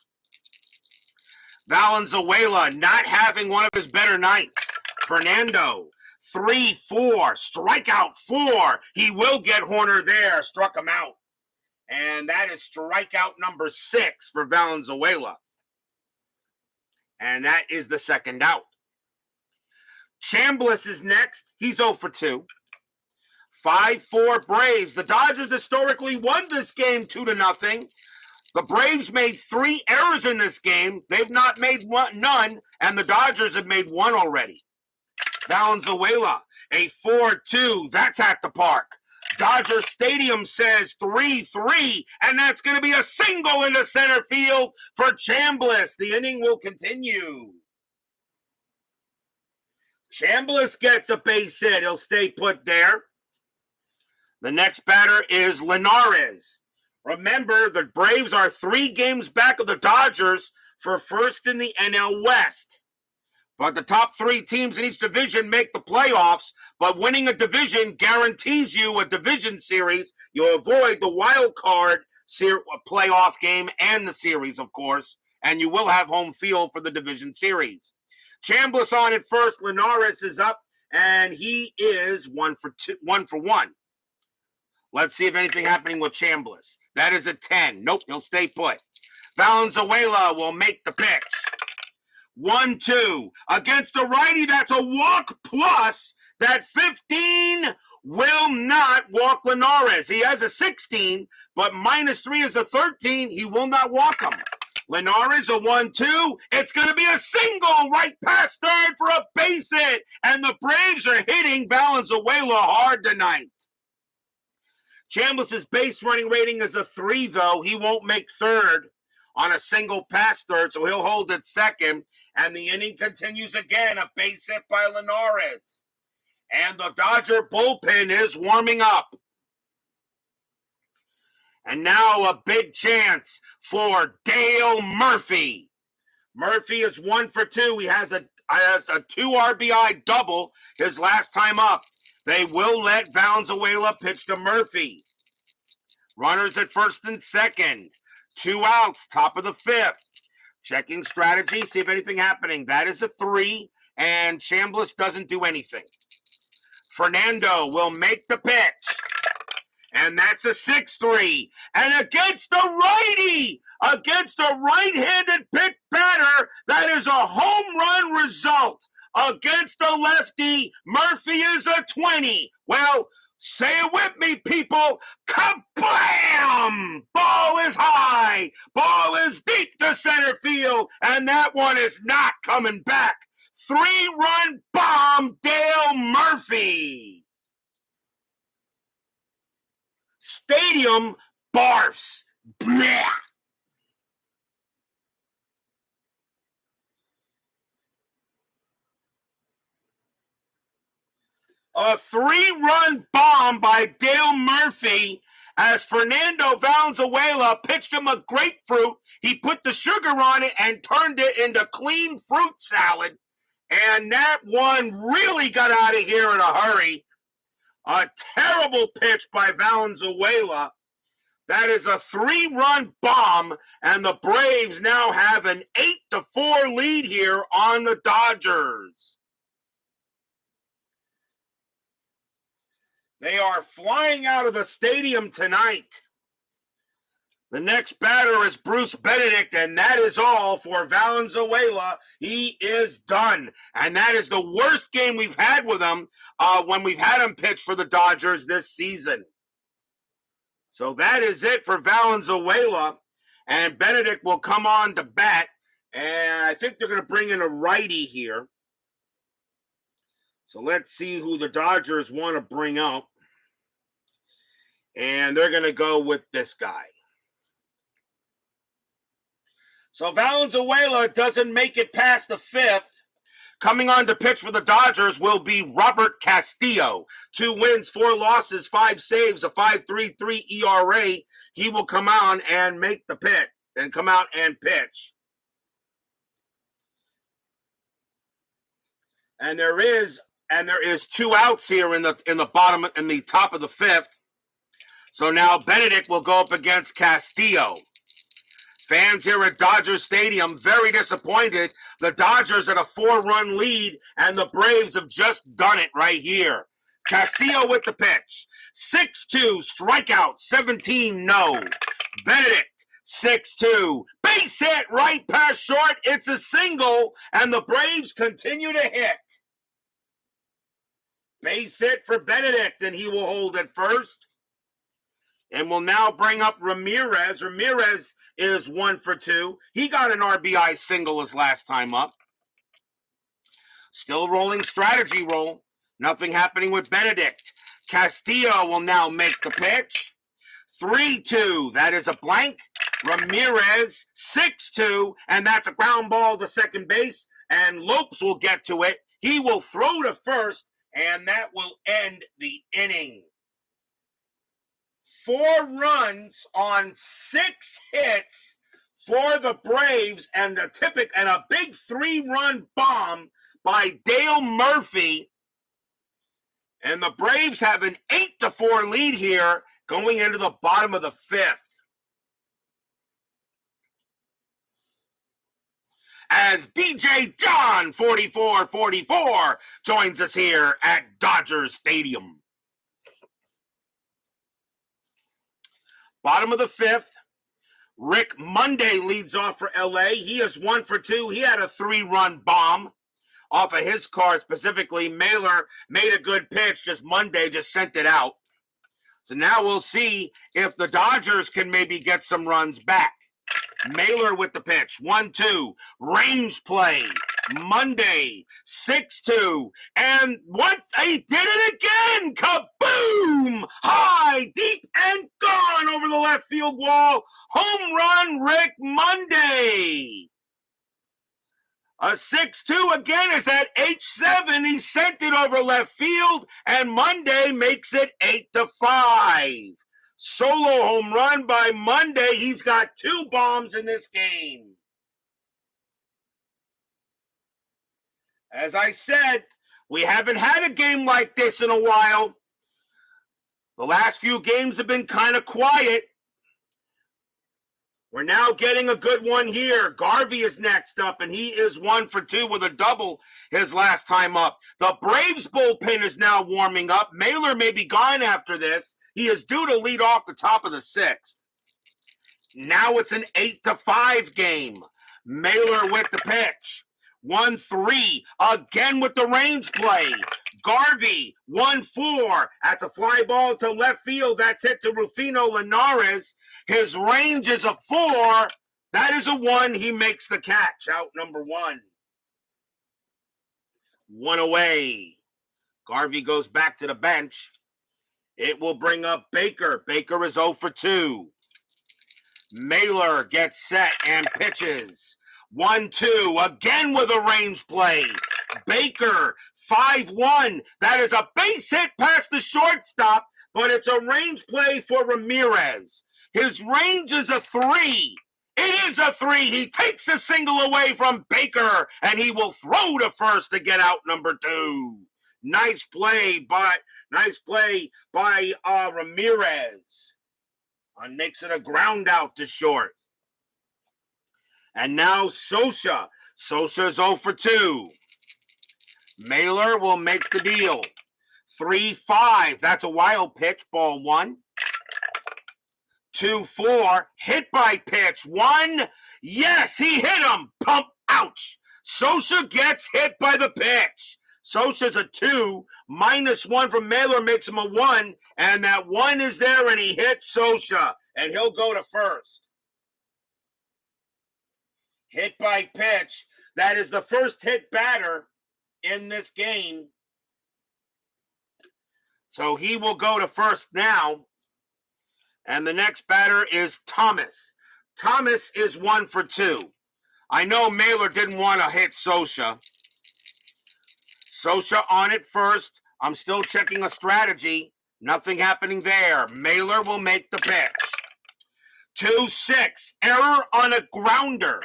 A: Valenzuela not having one of his better nights. Fernando, 3-4, strikeout 4. He will get Horner there, struck him out. And that is strikeout number 6 for Valenzuela. And that is the second out. Chamblis is next. He's 0 for 2. 5-4 Braves. The Dodgers historically won this game 2-0. The Braves made 3 errors in this game. They've not made none, and the Dodgers have made 1 already. Valenzuela, a 4-2. That's at the park. Dodger Stadium says 3-3, and that's going to be a single into center field for Chamblis. The inning will continue. Chamblis gets a base hit. He'll stay put there. The next batter is Linares. Remember, the Braves are 3 games back of the Dodgers for first in the NL West. But the top 3 teams in each division make the playoffs, but winning a division guarantees you a division series. You avoid the wild card playoff game and the series, of course, and you will have home field for the division series. Chamblis on at first. Linares is up, and he is 1 for 1. Let's see if anything happening with Chamblis. That is a 10. Nope, he'll stay put. Valenzuela will make the pitch. 1-2. Against a righty, that's a walk plus. That 15 will not walk Linares. He has a 16, but -3 is a 13. He will not walk him. Linares a 1-2. It's going to be a single right past third for a base hit. And the Braves are hitting Valenzuela hard tonight. Chamblis' base running rating is a 3, though. He won't make third on a single past third, so he'll hold at second. And the inning continues again. A base hit by Linares. And the Dodger bullpen is warming up. And now a big chance for Dale Murphy. Murphy is 1 for 2. He has a 2 RBI double his last time up. They will let Valenzuela pitch to Murphy. Runners at first and second. 2 outs, top of the 5th. Checking strategy, see if anything happening. That is a 3, and Chamblis doesn't do anything. Fernando will make the pitch. And that's a 6-3. And against a righty, against a right-handed pitch batter, that is a home run result. Against a lefty, Murphy is a 20. Well, say it with me, people. Kablam! Ball is high. Ball is deep to center field. And that one is not coming back. 3-run bomb, Dale Murphy. Stadium barfs. Blah. A 3-run bomb by Dale Murphy as Fernando Valenzuela pitched him a grapefruit. He put the sugar on it and turned it into clean fruit salad. And that one really got out of here in a hurry. A terrible pitch by Valenzuela. That is a 3-run bomb, and the Braves now have an 8-4 lead here on the Dodgers. They are flying out of the stadium tonight. The next batter is Bruce Benedict, and that is all for Valenzuela. He is done. And that is the worst game we've had with him when we've had him pitch for the Dodgers this season. So that is it for Valenzuela. And Benedict will come on to bat. And I think they're going to bring in a righty here. So let's see who the Dodgers want to bring out. And they're going to go with this guy. So Valenzuela doesn't make it past the 5th. Coming on to pitch for the Dodgers will be Robert Castillo. 2 wins, 4 losses, 5 saves, a 5.33 ERA. He will come on and make the pitch and come out and pitch. And there is 2 outs here in the top of the 5th. So now Benedict will go up against Castillo. Fans here at Dodger Stadium very disappointed. The Dodgers at a 4-run lead, and the Braves have just done it right here. Castillo with the pitch. 6-2, strikeout, 17 no. Benedict, 6-2. Base hit right past short. It's a single, and the Braves continue to hit. Base hit for Benedict, and he will hold at first. And will now bring up Ramirez. Ramirez is 1 for 2. He got an RBI single his last time up. Still rolling strategy roll. Nothing happening with Benedict. Castillo will now make the pitch. 3-2. That is a blank. Ramirez, 6-2. And that's a ground ball to second base. And Lopes will get to it. He will throw to first. And that will end the inning. 4 runs on 6 hits for the Braves and a big 3-run bomb by Dale Murphy. And the Braves have an 8-4 lead here going into the bottom of the 5th. As DJ John 4444 joins us here at Dodger Stadium. Bottom of the 5th, Rick Monday leads off for LA. He is 1 for 2. He had a 3-run bomb. off of his card specifically. Mahler made a good pitch just Monday, just sent it out. So now we'll see if the Dodgers can maybe get some runs back. Mahler with the pitch, 1-2, range play, Monday, 6-2, and once he did it again, kaboom, high, deep, and gone over the left field wall, home run Rick Monday. A 6-2 again is at H7. He sent it over left field, and Monday makes it 8-5. Solo home run by Monday. He's got 2 bombs in this game. As I said, we haven't had a game like this in a while. The last few games have been kind of quiet. We're now getting a good one here. Garvey is next up, and he is 1 for 2 with a double his last time up. The Braves bullpen is now warming up. Mahler may be gone after this. He is due to lead off the top of the 6th. Now it's an 8-5 game. Mahler with the pitch. 1-3, again with the range play. Garvey, 1-4. That's a fly ball to left field. That's hit to Rufino Linares. His range is a 4. That is a 1. He makes the catch. Out number 1. 1 away. Garvey goes back to the bench. It will bring up Baker. Baker is 0 for 2. Mahler gets set and pitches. 1-2, again with a range play. Baker, 5-1. That is a base hit past the shortstop, but it's a range play for Ramirez. His range is a 3. It is a 3. He takes a single away from Baker, and he will throw to first to get out number 2. Nice play by Ramirez. And makes it a ground out to short. And now Socha. Socha's 0 for 2. Mahler will make the deal. 3-5. That's a wild pitch. Ball 1. 2-4. Hit by pitch. 1. Yes, he hit him. Pump. Ouch. Socha gets hit by the pitch. Socha's a 2. -1 from Mahler makes him a 1. And that 1 is there, and he hits Socha. And he'll go to first. Hit by pitch. That is the first hit batter in this game. So he will go to first now. And the next batter is Thomas. Thomas is 1 for 2. I know Mahler didn't want to hit Socha. Socha on it first. I'm still checking a strategy. Nothing happening there. Mahler will make the pitch. 2-6. Error on a grounder.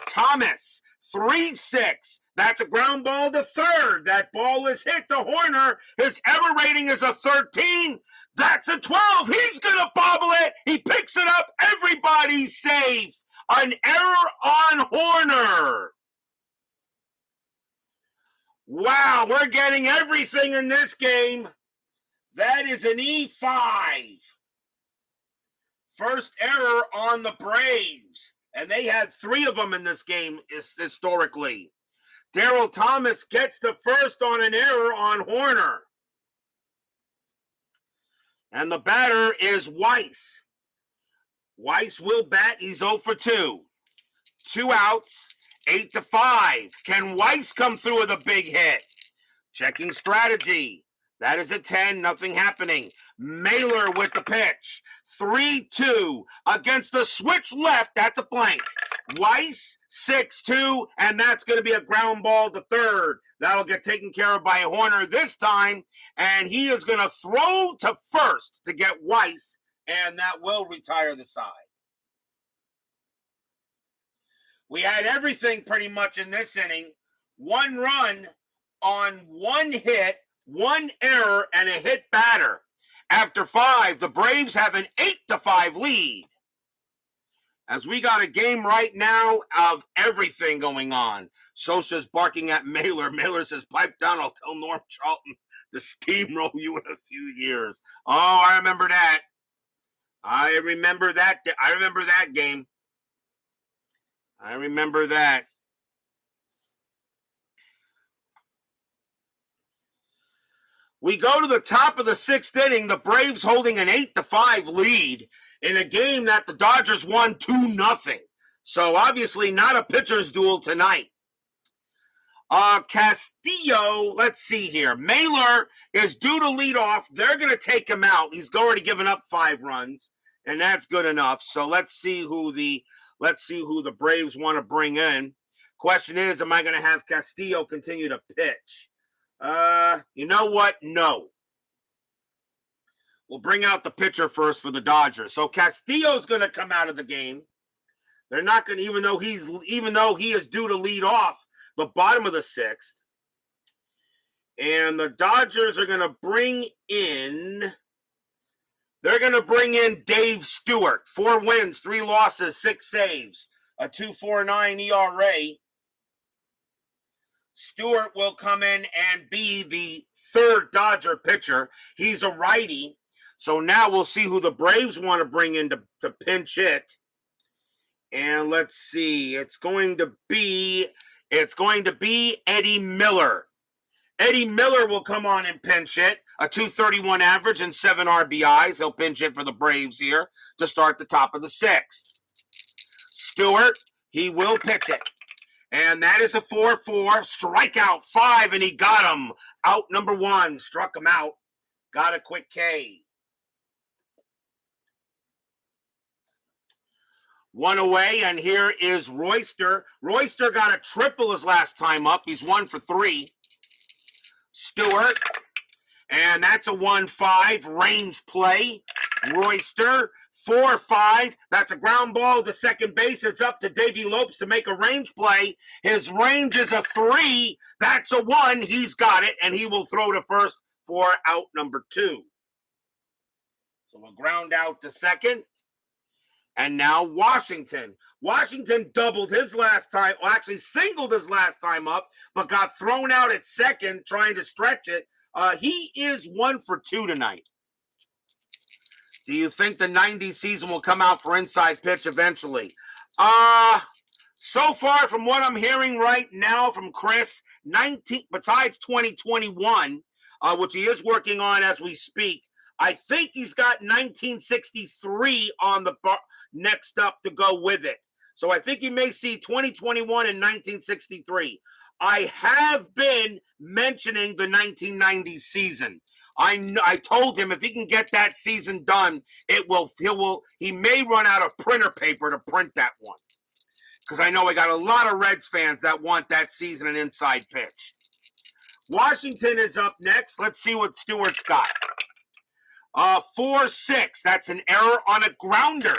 A: Thomas, 3-6. That's a ground ball to third. That ball is hit to Horner. His error rating is a 13. That's a 12. He's going to bobble it. He picks it up. Everybody's safe. An error on Horner. Wow, we're getting everything in this game. That is an E5. First error on the Braves. And they had 3 of them in this game historically. Daryl Thomas gets to first on an error on Horner. And the batter is Weiss. Weiss will bat. He's 0 for 2. 2 outs, 8-5. Can Weiss come through with a big hit? Checking strategy. That is a 10. Nothing happening. Mahler with the pitch. 3-2 against the switch left. That's a blank. Weiss, 6-2, and that's going to be a ground ball to third. That'll get taken care of by Horner this time, and he is going to throw to first to get Weiss, and that will retire the side. We had everything pretty much in this inning. 1 run on 1 hit, 1 error, and a hit batter. After 5, the Braves have an 8-5 lead. As we got a game right now of everything going on. Socha's barking at Mahler. Mahler says, pipe down, I'll tell Norm Charlton to steamroll you in a few years. Oh, I remember that. I remember that game. I remember that. We go to the top of the 6th inning, the Braves holding an 8-5 lead in a game that the Dodgers won 2-0. So obviously not a pitcher's duel tonight. Castillo, let's see here. Mahler is due to lead off. They're going to take him out. He's already given up 5 runs, and that's good enough. So let's see who the Braves want to bring in. Question is, am I going to have Castillo continue to pitch? You know what? No. We'll bring out the pitcher first for the Dodgers. So Castillo's going to come out of the game. They're not going to, even though he is due to lead off the bottom of the 6th. And the Dodgers are going to bring in Dave Stewart. 4 wins, 3 losses, 6 saves, a 2.49 ERA. Stewart will come in and be the 3rd Dodger pitcher. He's a righty. So now we'll see who the Braves want to bring in to pinch hit. And let's see. It's going to be Eddie Miller. Eddie Miller will come on and pinch hit. A 2.31 average and 7 RBIs. He'll pinch hit for the Braves here to start the top of the 6th. Stewart, he will pitch it. And that is a 4-4, strikeout 5, and he got him. Out number 1, struck him out. Got a quick K. 1 away, and here is Royster. Royster got a triple his last time up. He's 1 for 3. Stewart, and that's a 1-5 range play. Royster, 4-5. That's a ground ball to second base. It's up to Davey Lopes to make a range play. His range is a 3. That's a 1. He's got it, and he will throw to first for out number 2. So we'll ground out to second. And now Washington. Washington doubled his last time, well, actually singled his last time up, but got thrown out at second trying to stretch it. He is 1 for 2 tonight. Do you think the 90 season will come out for inside pitch eventually? So far from what I'm hearing right now from Chris, besides 2021, which he is working on as we speak, I think he's got 1963 on the next up to go with it. So I think you may see 2021 and 1963. I have been mentioning the 1990 season. I told him if he can get that season done, he may run out of printer paper to print that one. Because I know I got a lot of Reds fans that want that season an inside pitch. Washington is up next. Let's see what Stewart's got. 4-6. That's an error on a grounder.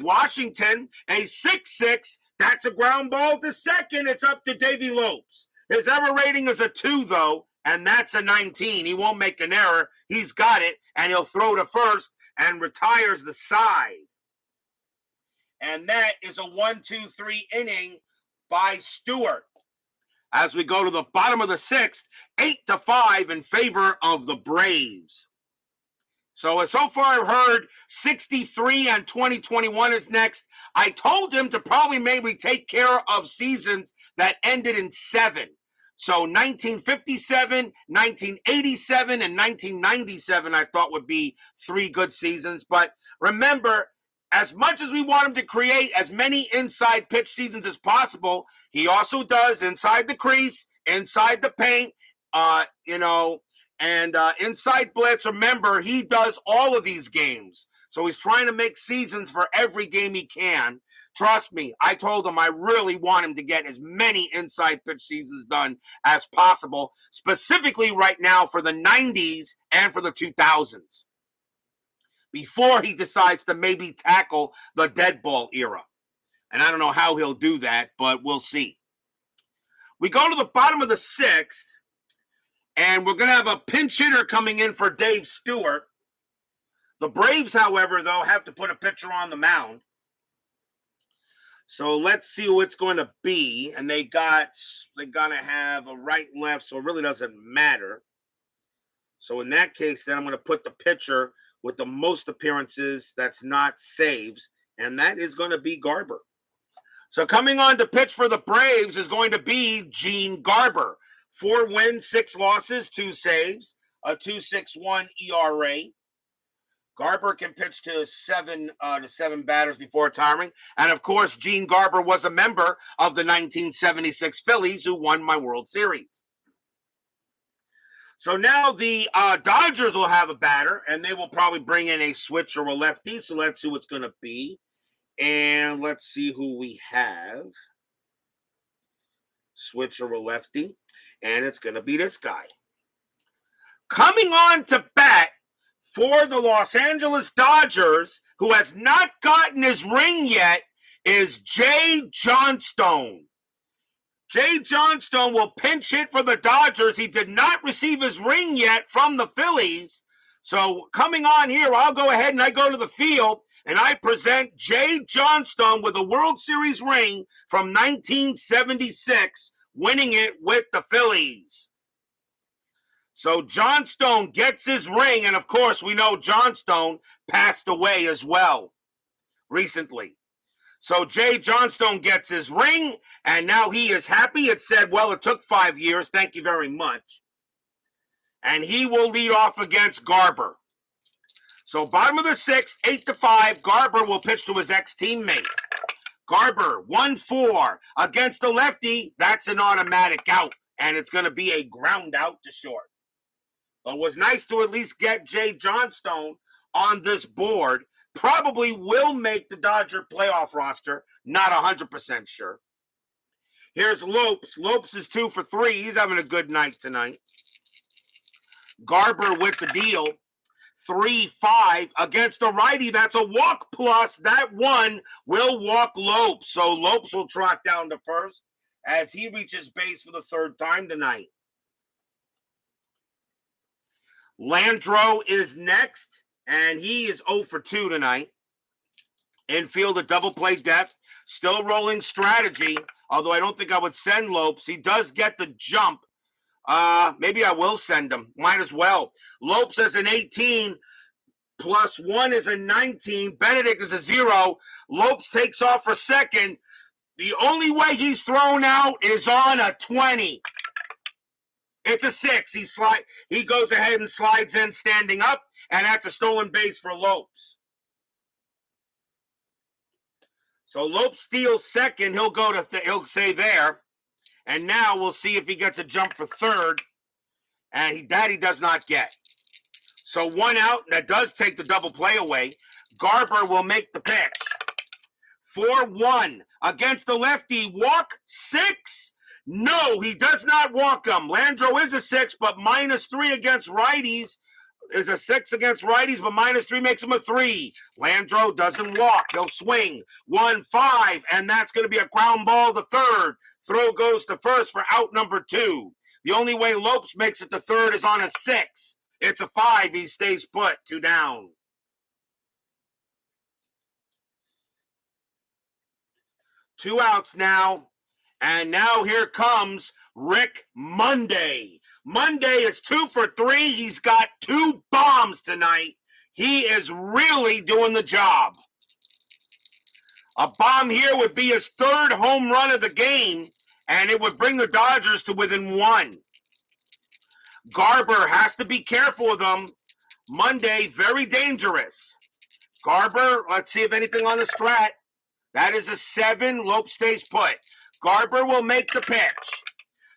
A: Washington, a 6-6. That's a ground ball to second. It's up to Davey Lopes. His error rating is a 2, though, and that's a 19. He won't make an error. He's got it, and he'll throw to first and retires the side. And that is a 1-2-3 inning by Stewart. As we go to the bottom of the 6th, 8-5 in favor of the Braves. So far I've heard 63 and 2021 is next. I told him to probably maybe take care of seasons that ended in 7. So 1957, 1987, and 1997 I thought would be 3 good seasons. But remember, as much as we want him to create as many inside pitch seasons as possible, he also does inside the crease, inside the paint, and inside blitz. Remember, he does all of these games. So he's trying to make seasons for every game he can. Trust me, I told him I really want him to get as many inside pitch seasons done as possible, specifically right now for the 90s and for the 2000s, before he decides to maybe tackle the dead ball era. And I don't know how he'll do that, but we'll see. We go to the bottom of the 6th, and we're going to have a pinch hitter coming in for Dave Stewart. The Braves, however, though, have to put a pitcher on the mound. So let's see who it's going to be. And they're going to have a right-left, so it really doesn't matter. So in that case, then I'm going to put the pitcher with the most appearances that's not saves, and that is going to be Garber. So coming on to pitch for the Braves is going to be Gene Garber. 4 wins, 6 losses, 2 saves, a 2.61 ERA. Garber can pitch to seven batters before retiring. And of course, Gene Garber was a member of the 1976 Phillies, who won my World Series. So now the Dodgers will have a batter, and they will probably bring in a switch or a lefty. So let's see what's going to be. And let's see who we have. Switch or a lefty. And it's going to be this guy. Coming on to bat for the Los Angeles Dodgers, who has not gotten his ring yet, is Jay Johnstone. Jay Johnstone will pinch hit for the Dodgers. He did not receive his ring yet from the Phillies. So coming on here, I'll go ahead and I go to the field, and I present Jay Johnstone with a World Series ring from 1976, winning it with the Phillies. So Johnstone gets his ring, and of course, we know Johnstone passed away as well recently. So Jay Johnstone gets his ring, and now he is happy. It said, well, it took 5 years. Thank you very much. And he will lead off against Garber. So bottom of the sixth, 8-5, Garber will pitch to his ex-teammate. Garber, 1-4 against the lefty. That's an automatic out, and it's going to be a ground out to short. But it was nice to at least get Jay Johnstone on this board. Probably will make the Dodger playoff roster. Not 100% sure. Here's Lopes. Lopes is 2 for 3. He's having a good night tonight. Garber with the deal. 3-5 against the righty. That's a walk plus. That one will walk Lopes. So Lopes will trot down to first as he reaches base for the third time tonight. Landreau is next, and he is 0 for 2 tonight. Infield a double play depth. Still rolling strategy, although I don't think I would send Lopes. He does get the jump. Maybe I will send him. Might as well. Lopes is an 18, plus 1 is a 19. Benedict is a 0. Lopes takes off for second. The only way he's thrown out is on a 20. It's a 6. He goes ahead and slides in standing up, and that's a stolen base for Lopes. So Lopes steals second. He'll stay there. And now we'll see if he gets a jump for third. And he does not get. So 1 out. That does take the double play away. Garber will make the pitch. 4-1 against the lefty. Walk 6. No, he does not walk him. Landreau is a 6, but -3 against righties. Is a 6 against righties, but -3 makes him a 3. Landreau doesn't walk. He'll swing. 1-5, and that's going to be a ground ball to third. Throw goes to first for out number 2. The only way Lopes makes it to third is on a 6. It's a 5. He stays put. 2 down. Two outs now. And now here comes Rick Monday. Monday is 2 for 3. He's got 2 bombs tonight. He is really doing the job. A bomb here would be his 3rd home run of the game, and it would bring the Dodgers to within 1. Garber has to be careful with them. Monday, very dangerous. Garber, let's see if anything on the strat. That is a 7. Lopes stays put. Garber will make the pitch.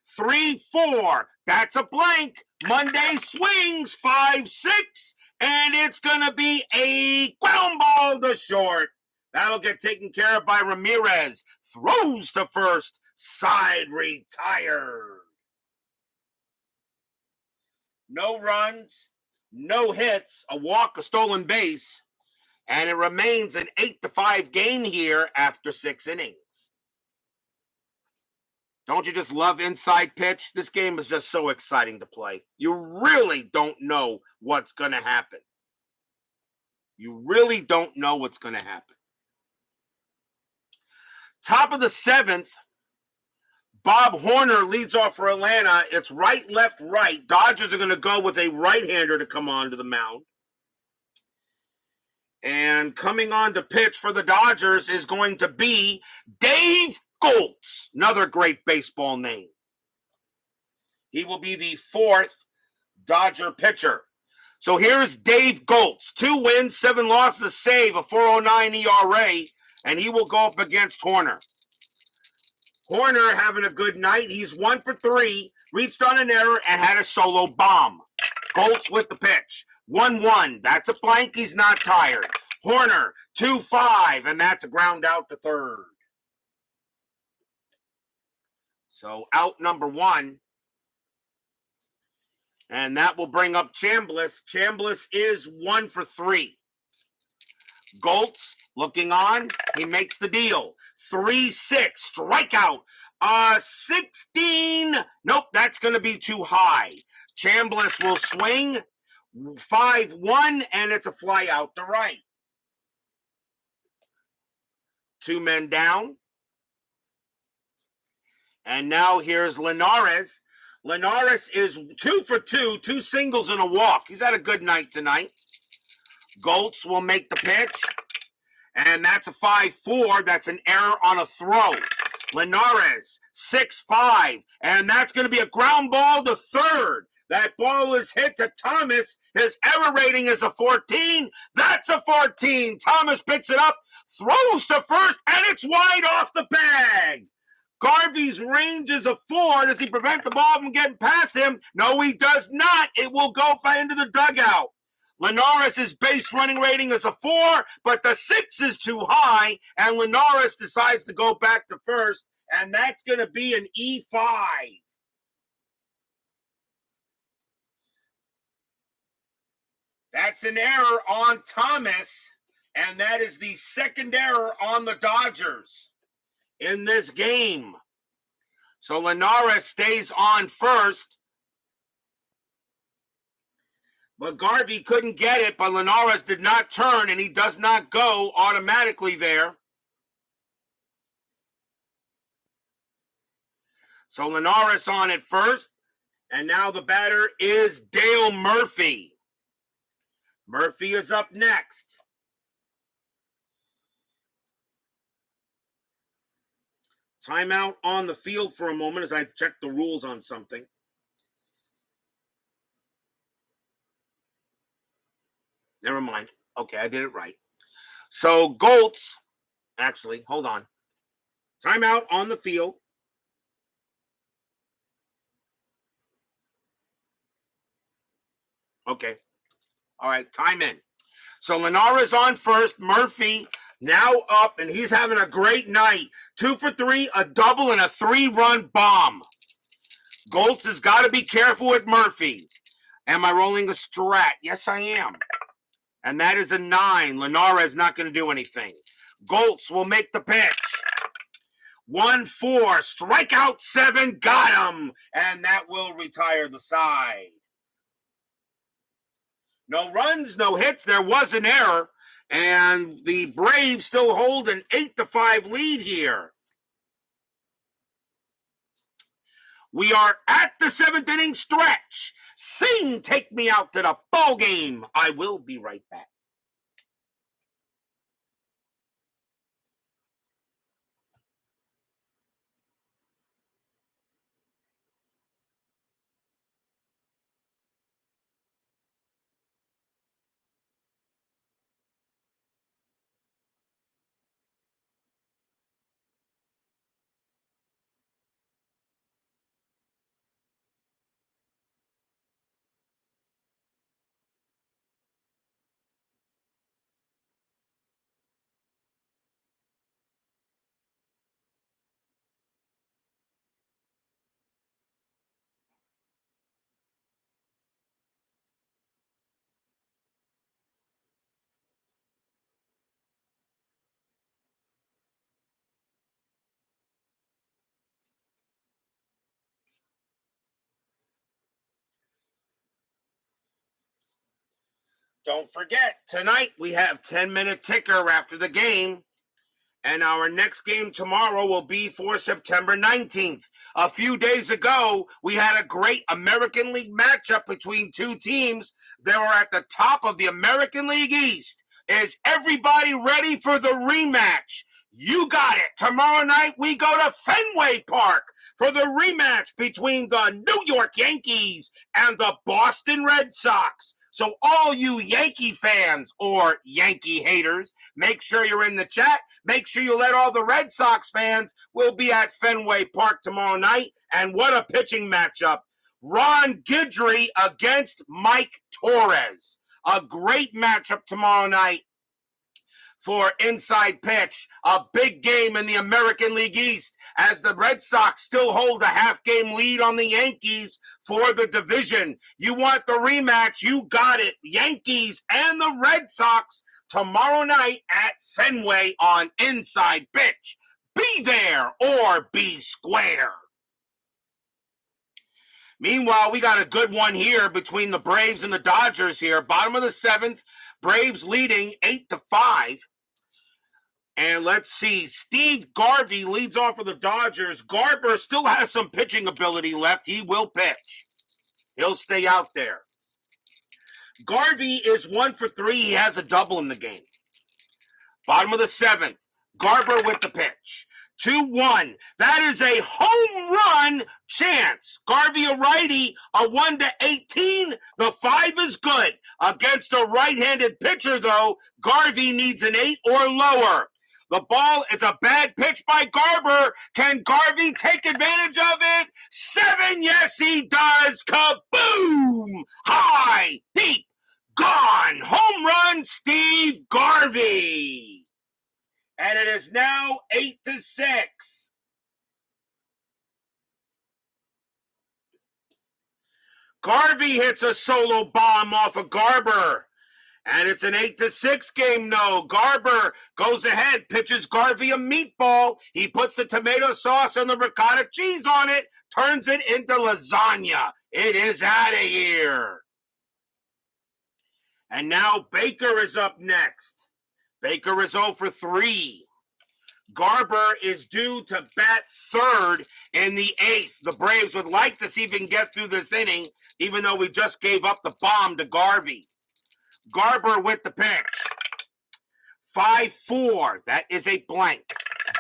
A: 3-4. That's a blank. Monday swings. 5-6. And it's going to be a ground ball to short. That'll get taken care of by Ramirez. Throws to first. Side retired. No runs. No hits. A walk, a stolen base. And it remains an 8-5 game here after 6 innings. Don't you just love inside pitch? This game is just so exciting to play. You really don't know what's going to happen. You really don't know what's going to happen. Top of the 7th, Bob Horner leads off for Atlanta. It's right, left, right. Dodgers are going to go with a right-hander to come onto the mound. And coming on to pitch for the Dodgers is going to be Dave Goltz, another great baseball name. He will be the 4th Dodger pitcher. So here's Dave Goltz. 2 wins, 7 losses, a save, a 4.09 ERA, and he will go up against Horner. Horner having a good night. He's 1 for 3, reached on an error, and had a solo bomb. Goltz with the pitch. 1-1. That's a blank. He's not tired. Horner, 2-5, and that's a ground out to third. So out number 1. And that will bring up Chamblis. Chamblis is 1 for 3. Goltz looking on. He makes the deal. 3-6. Strikeout. 16. Nope, that's going to be too high. Chamblis will swing. 5-1, and it's a fly out to right. 2 men down. And now here's Linares. Linares is 2 for 2, 2 singles and a walk. He's had a good night tonight. Goltz will make the pitch. And that's a 5-4. That's an error on a throw. Linares, 6-5. And that's going to be a ground ball to third. That ball is hit to Thomas. His error rating is a 14. That's a 14. Thomas picks it up, throws to first, and it's wide off the bag. Garvey's range is a 4. Does he prevent the ball from getting past him? No, he does not. It will go into the dugout. Linares' base running rating is a 4, but the 6 is too high, and Linares decides to go back to first, and that's going to be an E5. That's an error on Thomas, and that is the second error on the Dodgers in this game. So Linares stays on first. But Garvey couldn't get it, but Linares did not turn, and he does not go automatically there. So Linares on at first, and now the batter is Dale Murphy. Murphy is up next. Timeout on the field for a moment as I check the rules on something. Never mind. Okay, I did it right. So Goltz, actually, hold on. Timeout on the field. Okay. All right, time in. So Linares on first. Murphy now up, and he's having a great night. 2 for 3, a double, and a 3-run bomb. Goltz has got to be careful with Murphy. Am I rolling a strat? Yes, I am. And that is a 9. Linares not going to do anything. Goltz will make the pitch. 1-4, strikeout 7, got him. And that will retire the side. No runs, no hits. There was an error. And the Braves still hold an 8-5 lead here. We are at the 7th inning stretch. Sing, take me out to the ball game. I will be right back. Don't forget, tonight we have 10-minute ticker after the game. And our next game tomorrow will be for September 19th. A few days ago, we had a great American League matchup between two teams that were at the top of the American League East. Is everybody ready for the rematch? You got it. Tomorrow night, we go to Fenway Park for the rematch between the New York Yankees and the Boston Red Sox. So all you Yankee fans or Yankee haters, make sure you're in the chat. Make sure you let all the Red Sox fans. We'll be at Fenway Park tomorrow night. And what a pitching matchup. Ron Guidry against Mike Torres. A great matchup tomorrow night for Inside Pitch. A big game in the American League East as the Red Sox still hold a half-game lead on the Yankees for the division. You want the rematch? You got it. Yankees and the Red Sox tomorrow night at Fenway on Inside Pitch. Be there or be square. Meanwhile, we got a good one here between the Braves and the Dodgers here. Bottom of the seventh, Braves leading 8-5. And let's see, Steve Garvey leads off for the Dodgers. Garber still has some pitching ability left. He will pitch. He'll stay out there. Garvey is 1 for 3. He has a double in the game. Bottom of the seventh, Garber with the pitch. 2-1. That is a home run chance. Garvey a righty, a 1-18. The 5 is good. Against a right-handed pitcher, though, Garvey needs an 8 or lower. The ball, it's a bad pitch by Garber. Can Garvey take advantage of it? 7, yes he does. Kaboom! High, deep, gone. Home run, Steve Garvey. And it is now 8-6. Garvey hits a solo bomb off of Garber. And it's an 8-6 game, no. Garber goes ahead, pitches Garvey a meatball. He puts the tomato sauce and the ricotta cheese on it, turns it into lasagna. It is out of here. And now Baker is up next. Baker is 0 for 3. Garber is due to bat third in the 8th. The Braves would like to see if he can get through this inning, even though we just gave up the bomb to Garvey. Garber with the pitch. 5-4. That is a blank.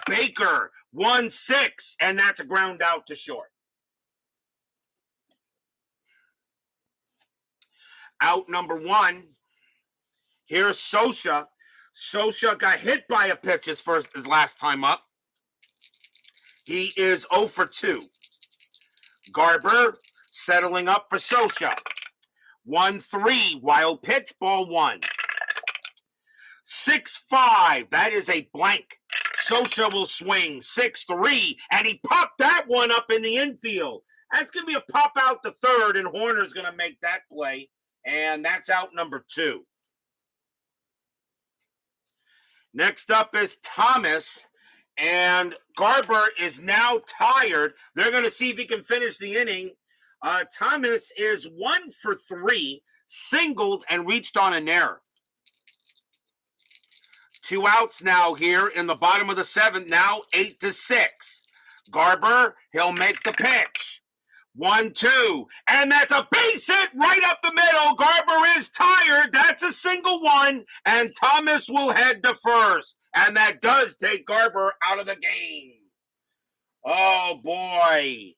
A: Baker 1-6, and that's a ground out to short. Out number 1. Here's Sosa. Sosa got hit by a pitch his last time up. He is 0 for 2. Garber settling up for Sosa. 1-3, wild pitch, ball 1. 6-5, that is a blank. Sosa will swing 6-3, and he popped that one up in the infield. That's going to be a pop out to third, and Horner's going to make that play, and that's out number 2. Next up is Thomas, and Garber is now tired. They're going to see if he can finish the inning. Thomas is 1 for 3, singled and reached on an error. 2 outs now here in the bottom of the 7th, now 8-6. Garber, he'll make the pitch. 1-2, and that's a base hit right up the middle. Garber is tired. That's a single one, and Thomas will head to first. And that does take Garber out of the game. Oh, boy.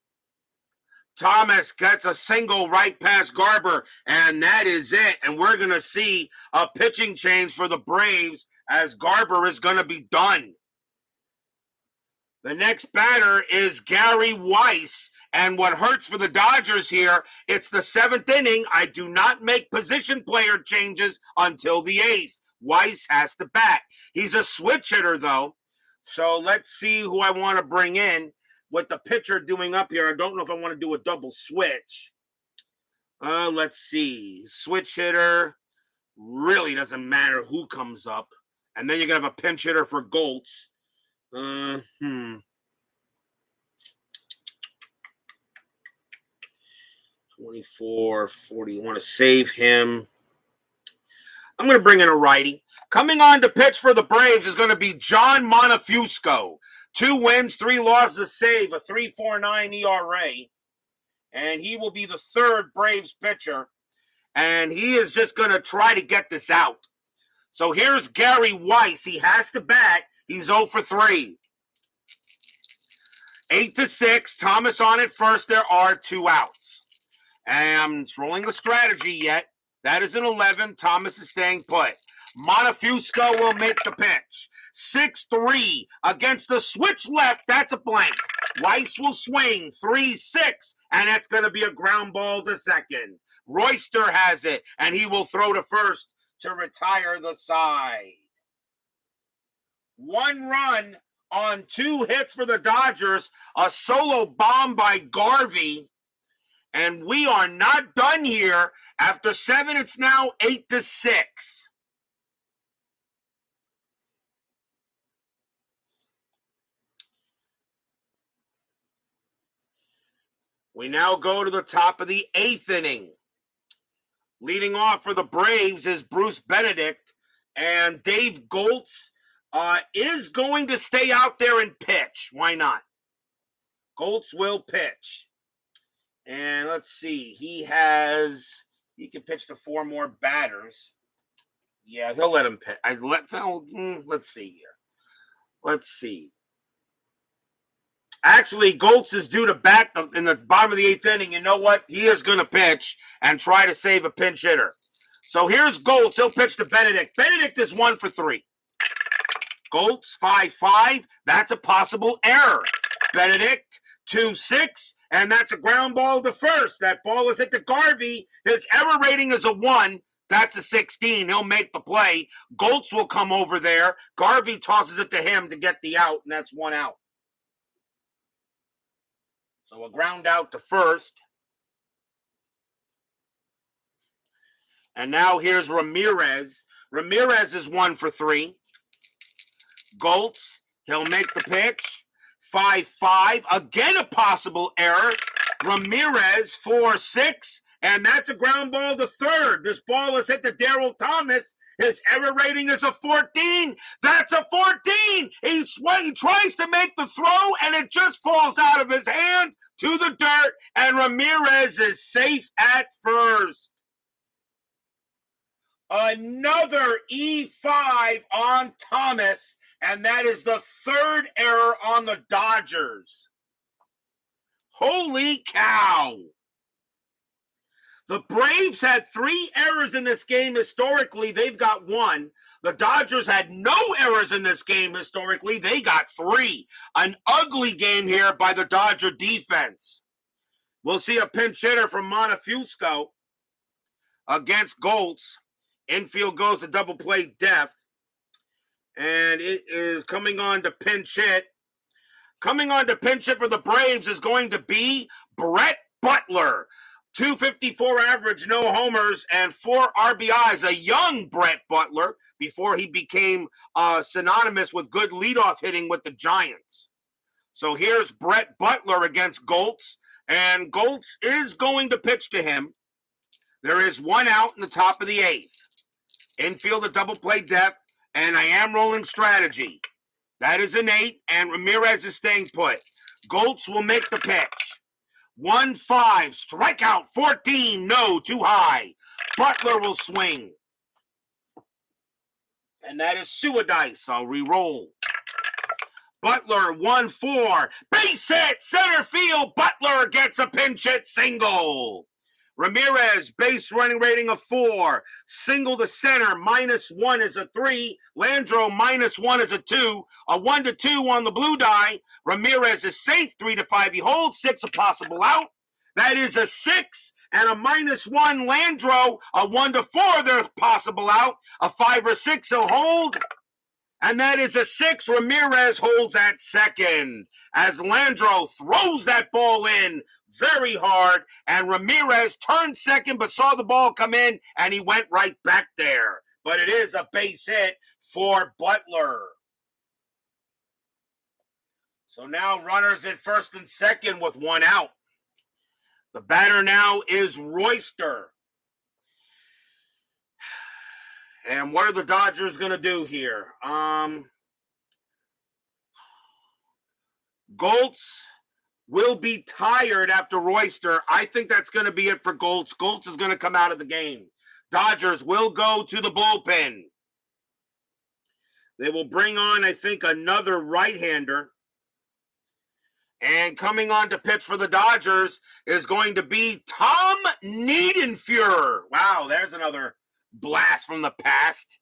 A: Thomas gets a single right past Garber, and that is it. And we're going to see a pitching change for the Braves as Garber is going to be done. The next batter is Gary Weiss, and what hurts for the Dodgers here, it's the 7th inning. I do not make position player changes until the 8th. Weiss has to bat. He's a switch hitter, though, so let's see who I want to bring in. With the pitcher doing up here, I don't know if I want to do a double switch. Let's see. Switch hitter. Really doesn't matter who comes up. And then you're going to have a pinch hitter for Goltz. 24, 40. You want to save him. I'm going to bring in a righty. Coming on to pitch for the Braves is going to be John Monefusco. 2 wins, 3 losses, a save, a 3.49 ERA. And he will be the 3rd Braves pitcher. And he is just going to try to get this out. So here's Gary Weiss. He has to bat. He's 0 for 3. 8-6. Thomas on at first. There are 2 outs. And it's rolling the strategy yet. That is an 11. Thomas is staying put. Montefusco will make the pitch. 6-3 against the switch left. That's a blank. Weiss will swing. 3-6. And that's going to be a ground ball to second. Royster has it. And he will throw to first to retire the side. 1 run on 2 hits for the Dodgers. A solo bomb by Garvey. And we are not done here. After 7, it's now 8-6. We now go to the top of the 8th inning. Leading off for the Braves is Bruce Benedict. And Dave Goltz is going to stay out there and pitch. Why not? Goltz will pitch. And let's see. He can pitch to 4 more batters. Yeah, he'll let him pitch. Let's see here. Let's see. Actually, Goltz is due to bat in the bottom of the 8th inning. You know what? He is going to pitch and try to save a pinch hitter. So here's Goltz. He'll pitch to Benedict. Benedict is 1 for 3. Goltz, 5-5. That's a possible error. Benedict, 2-6. And that's a ground ball to first. That ball is hit to Garvey. His error rating is a 1. That's a 16. He'll make the play. Goltz will come over there. Garvey tosses it to him to get the out, and that's 1 out. So a ground out to first. And now here's Ramirez. Ramirez is 1 for 3. Goltz, he'll make the pitch. 5-5. Again, a possible error. Ramirez, 4-6. And that's a ground ball to third. This ball is hit to Daryl Thomas. His error rating is a 14. That's a 14. He tries to make the throw, and it just falls out of his hand to the dirt, and Ramirez is safe at first. Another E5 on Thomas, and that is the 3rd error on the Dodgers. Holy cow. The Braves had 3 errors in this game historically. They've got 1. The Dodgers had no errors in this game historically. They got 3. An ugly game here by the Dodger defense. We'll see a pinch hitter from Montefusco against Goltz. Infield goes to double play depth. And it is coming on to pinch hit. Coming on to pinch hit for the Braves is going to be Brett Butler. 254 average, no homers, and 4 RBIs. A young Brett Butler before he became synonymous with good leadoff hitting with the Giants. So here's Brett Butler against Goltz, and Goltz is going to pitch to him. There is 1 out in the top of the 8th. Infield a double play depth, and I am rolling strategy. That is an 8, and Ramirez is staying put. Goltz will make the pitch. 1-5, strikeout 14, no, too high. Butler will swing. And that is Suadice. I'll re-roll. Butler, 1-4, base hit, center field. Butler gets a pinch hit single. Ramirez, base running rating of 4. Single to center, -1 is a 3. Landro, -1 is a 2. A 1-2 on the blue die. Ramirez is safe, 3-5. He holds 6, a possible out. That is a 6 and a -1. Landro, a 1-4, there's possible out. A 5 or 6, he'll hold. And that is a 6. Ramirez holds at second as Landro throws that ball in very hard, and Ramirez turned second but saw the ball come in, and he went right back there. But it is a base hit for Butler. So now runners at first and second with 1 out. The batter now is Royster. And what are the Dodgers going to do here? Goltz will be tired after Royster. I think that's going to be it for Goltz. Goltz is going to come out of the game. Dodgers will go to the bullpen. They will bring on, I think, another right-hander. And coming on to pitch for the Dodgers is going to be Tom Niedenfuer. Wow, there's another blast from the past.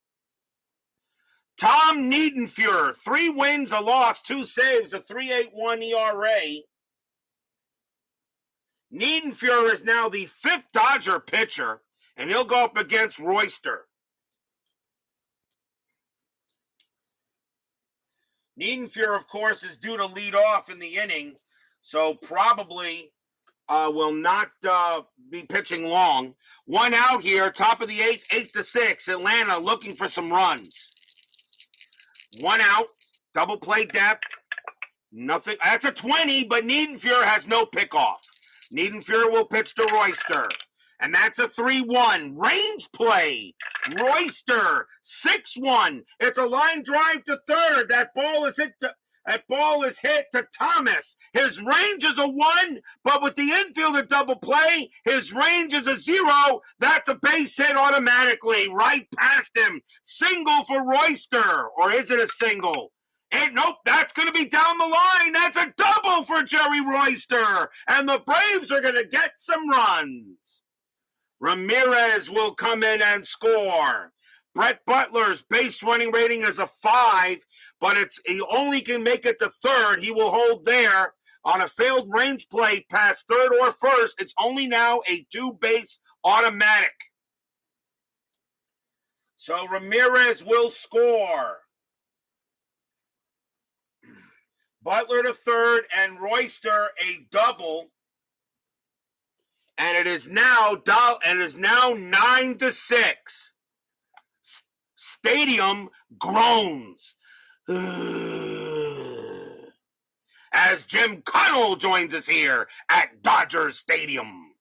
A: Tom Niedenfuer, 3 wins, a loss, 2 saves, a 3.81 ERA. Niedenfuer is now the 5th Dodger pitcher, and he'll go up against Royster. Niedenfuer, of course, is due to lead off in the inning, so probably will not be pitching long. 1 out here, top of the 8th, 8-6. Atlanta looking for some runs. 1 out, double play depth. Nothing. That's a 20, but Niedenfuer has no pickoff. Niedenfuer will pitch to Royster. And that's a 3-1. Range play. Royster, 6-1. It's a line drive to third. That ball is hit to Thomas. His range is a 1, but with the infielder double play, his range is a 0. That's a base hit automatically. Right past him. Single for Royster. Or is it a single? Nope, that's going to be down the line. That's a double for Jerry Royster. And the Braves are going to get some runs. Ramirez will come in and score. Brett Butler's base running rating is a 5, but he only can make it to third. He will hold there on a failed range play past third or first. It's only now a 2-base automatic. So Ramirez will score. Butler to third and Royster a double. And it is now 9-6. Stadium groans. As Jim Connell joins us here at Dodger Stadium.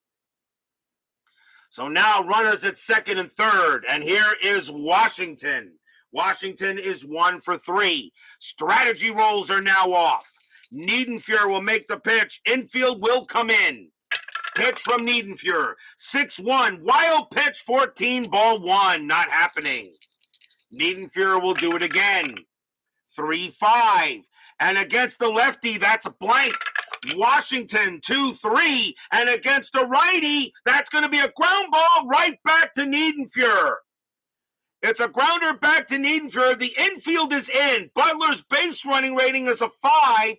A: So now runners at second and third. And here is Washington. Washington is 1 for 3. Strategy rolls are now off. Niedenfuer will make the pitch. Infield will come in. Pitch from Niedenfuer. 6-1. Wild pitch, 14, ball 1. Not happening. Niedenfuer will do it again. 3-5. And against the lefty, that's a blank. Washington, 2-3. And against the righty, that's going to be a ground ball right back to Niedenfuer. It's a grounder back to Niedenfuer. The infield is in. Butler's base running rating is a 5.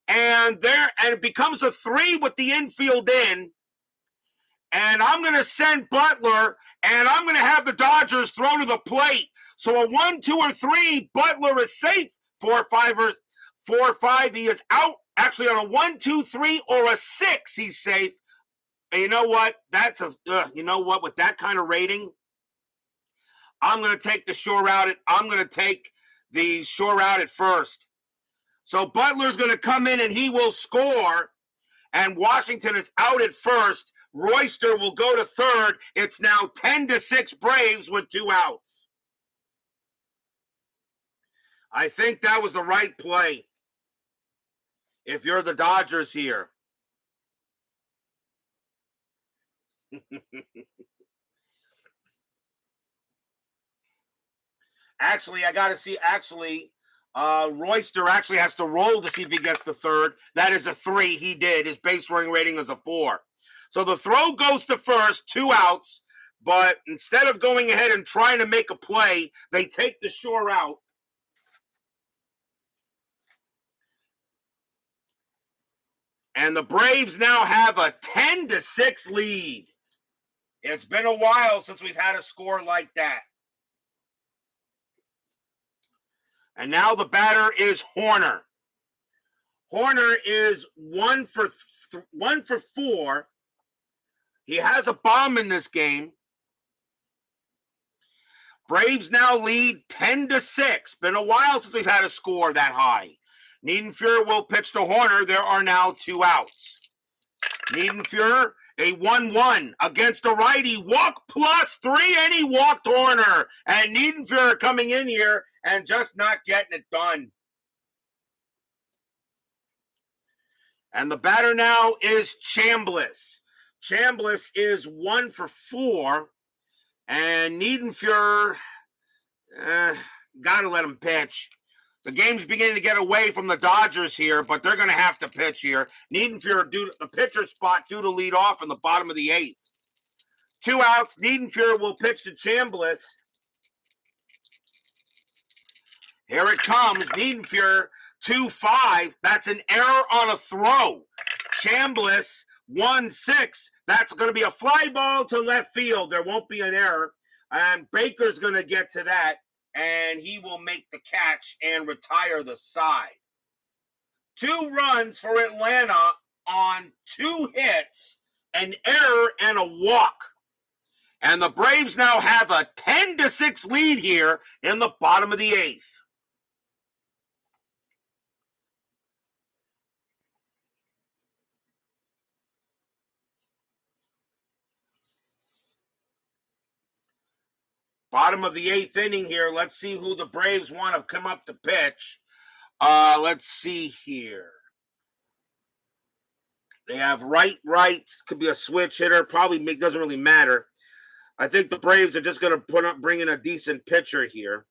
A: And it becomes a 3 with the infield in. And I'm going to send Butler, and I'm going to have the Dodgers throw to the plate. So a 1, 2, or 3, Butler is safe. 4, 5, he is out. Actually, on a 1, 2, 3, or a 6, he's safe. And you know what? With that kind of rating, I'm going to take the shore route. I'm going to take the shore route at first. So Butler's going to come in and he will score. And Washington is out at first. Royster will go to third. It's now 10-6 Braves with 2 outs. I think that was the right play. If you're the Dodgers here. Actually, I got to see. Royster actually has to roll to see if he gets the third. That is a 3. He did. His base running rating is a 4. So the throw goes to first, 2 outs. But instead of going ahead and trying to make a play, they take the shore out. And the Braves now have a 10-6 lead. It's been a while since we've had a score like that. And now the batter is Horner. Horner is 1 for 4. He has a bomb in this game. Braves now lead 10-6. Been a while since we've had a score that high. Niedenfuer will pitch to Horner. There are now 2 outs. Niedenfuer, a 1-1 against the righty. Walk +3, and he walked Horner. And Niedenfuer coming in here and just not getting it done. And the batter now is Chamblis. Chamblis is 1 for 4. And Niedenfuer, got to let him pitch. The game's beginning to get away from the Dodgers here, but they're going to have to pitch here. Niedenfuhr due to the pitcher spot due to lead off in the bottom of the 8th. 2 outs. Niedenfuhr will pitch to Chamblis. Here it comes. Niedenfuhr 2-5. That's an error on a throw. Chamblis 1-6. That's going to be a fly ball to left field. There won't be an error. And Baker's going to get to that, and he will make the catch and retire the side. 2 runs for Atlanta on 2 hits, an error, and a walk. And the Braves now have a 10-6 lead here in the bottom of the 8th. Bottom of the 8th inning here. Let's see who the Braves want to come up to pitch. Let's see here. They have right. Could be a switch hitter. Probably doesn't really matter. I think the Braves are just going to bring in a decent pitcher here.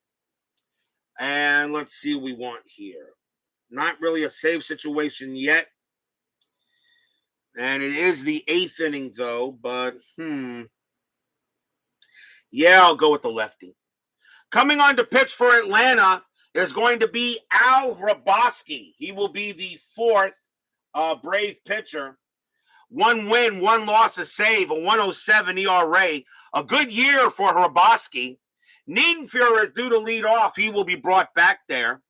A: And let's see what we want here. Not really a save situation yet. And it is the 8th inning, though. But, yeah, I'll go with the lefty. Coming on to pitch for Atlanta is going to be Al Rabosky. He will be the 4th Brave pitcher. 1 win, 1 loss, a save, a 1.07 ERA. A good year for Rabosky. Niedenfuhr is due to lead off. He will be brought back there.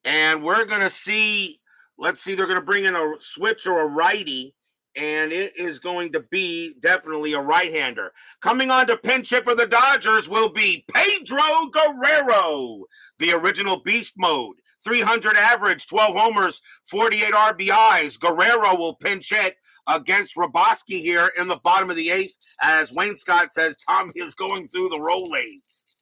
A: And we're going to see, let's see, they're going to bring in a switch or a righty. And it is going to be definitely a right-hander. Coming on to pinch hit for the Dodgers will be Pedro Guerrero, the original beast mode. 300 average, 12 homers, 48 RBIs. Guerrero will pinch hit against Rabosky here in the bottom of the 8th. As Wayne Scott says, Tommy is going through the Rolaids.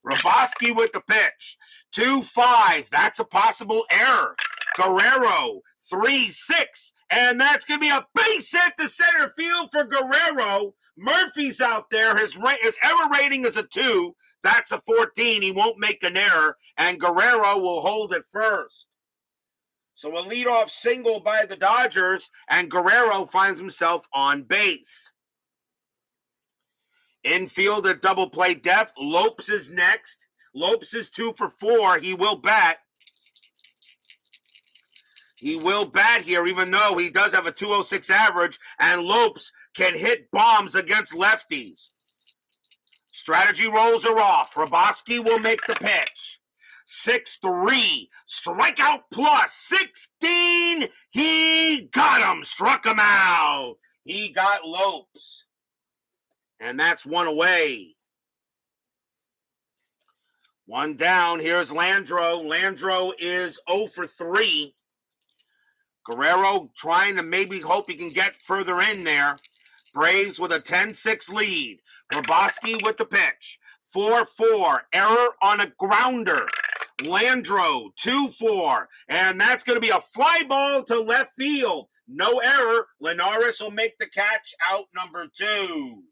A: Rabosky with the pitch. 2-5. That's a possible error. Guerrero, 3-6. And that's going to be a base hit to center field for Guerrero. Murphy's out there. His error rating is a 2. That's a 14. He won't make an error. And Guerrero will hold it first. So a leadoff single by the Dodgers. And Guerrero finds himself on base. Infield at double play depth. Lopes is next. Lopes is 2 for 4. He will bat. He will bat here, even though he does have a 206 average, and Lopes can hit bombs against lefties. Strategy rolls are off. Rabosky will make the pitch. 6-3, strikeout plus 16. He got him, struck him out. He got Lopes. And that's 1 away. 1 down. Here's Landro. Landro is 0 for 3. Guerrero trying to maybe hope he can get further in there. Braves with a 10-6 lead. Rabosky with the pitch. 4-4. Error on a grounder. Landro, 2-4. And that's going to be a fly ball to left field. No error. Linares will make the catch, out number 2.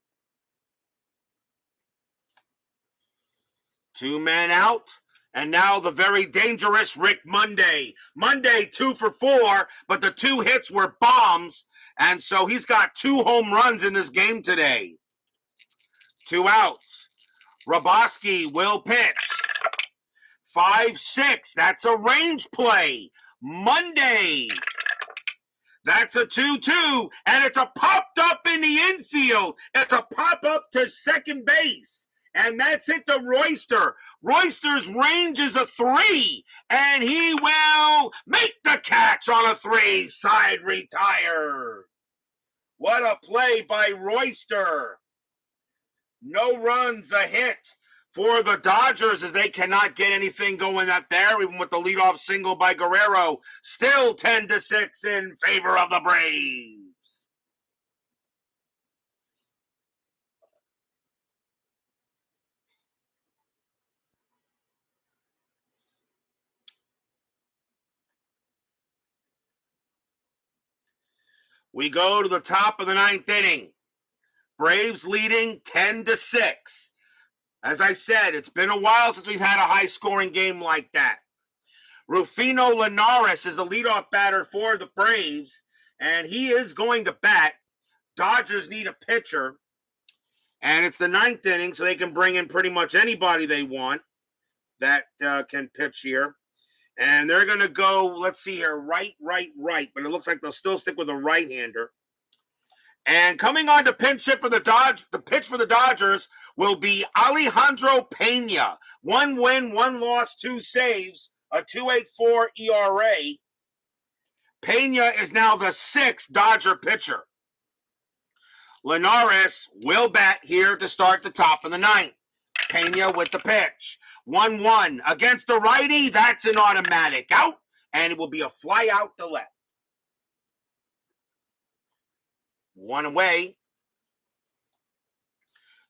A: 2 men out. And now the very dangerous Rick Monday. Monday, 2 for 4, but the 2 hits were bombs. And so he's got 2 home runs in this game today. 2 outs. Rabosky will pitch. 5-6. That's a range play. Monday. That's a 2-2. And it's a popped up in the infield. It's a pop up to second base. And that's it to Royster. Royster's range is a 3, and he will make the catch on a 3. Side retire. What a play by Royster. No runs, a hit for the Dodgers as they cannot get anything going up there, even with the leadoff single by Guerrero. Still 10-6 in favor of the Braves. We go to the top of the 9th inning. Braves leading 10-6. As I said, it's been a while since we've had a high-scoring game like that. Rufino Linares is the leadoff batter for the Braves, and he is going to bat. Dodgers need a pitcher, and it's the 9th inning, so they can bring in pretty much anybody they want that can pitch here. And they're going to go, let's see here, right, but it looks like they'll still stick with a right-hander. And coming on to pinch hit for the pitch for the Dodgers will be Alejandro Pena. 1 win, 1 loss, 2 saves, a 2.84 ERA. Pena is now the 6th Dodger pitcher. Linares will bat here to start the top of the 9th. Pena with the pitch. 1-1 against the righty. That's an automatic out, and it will be a fly out to left. 1 away.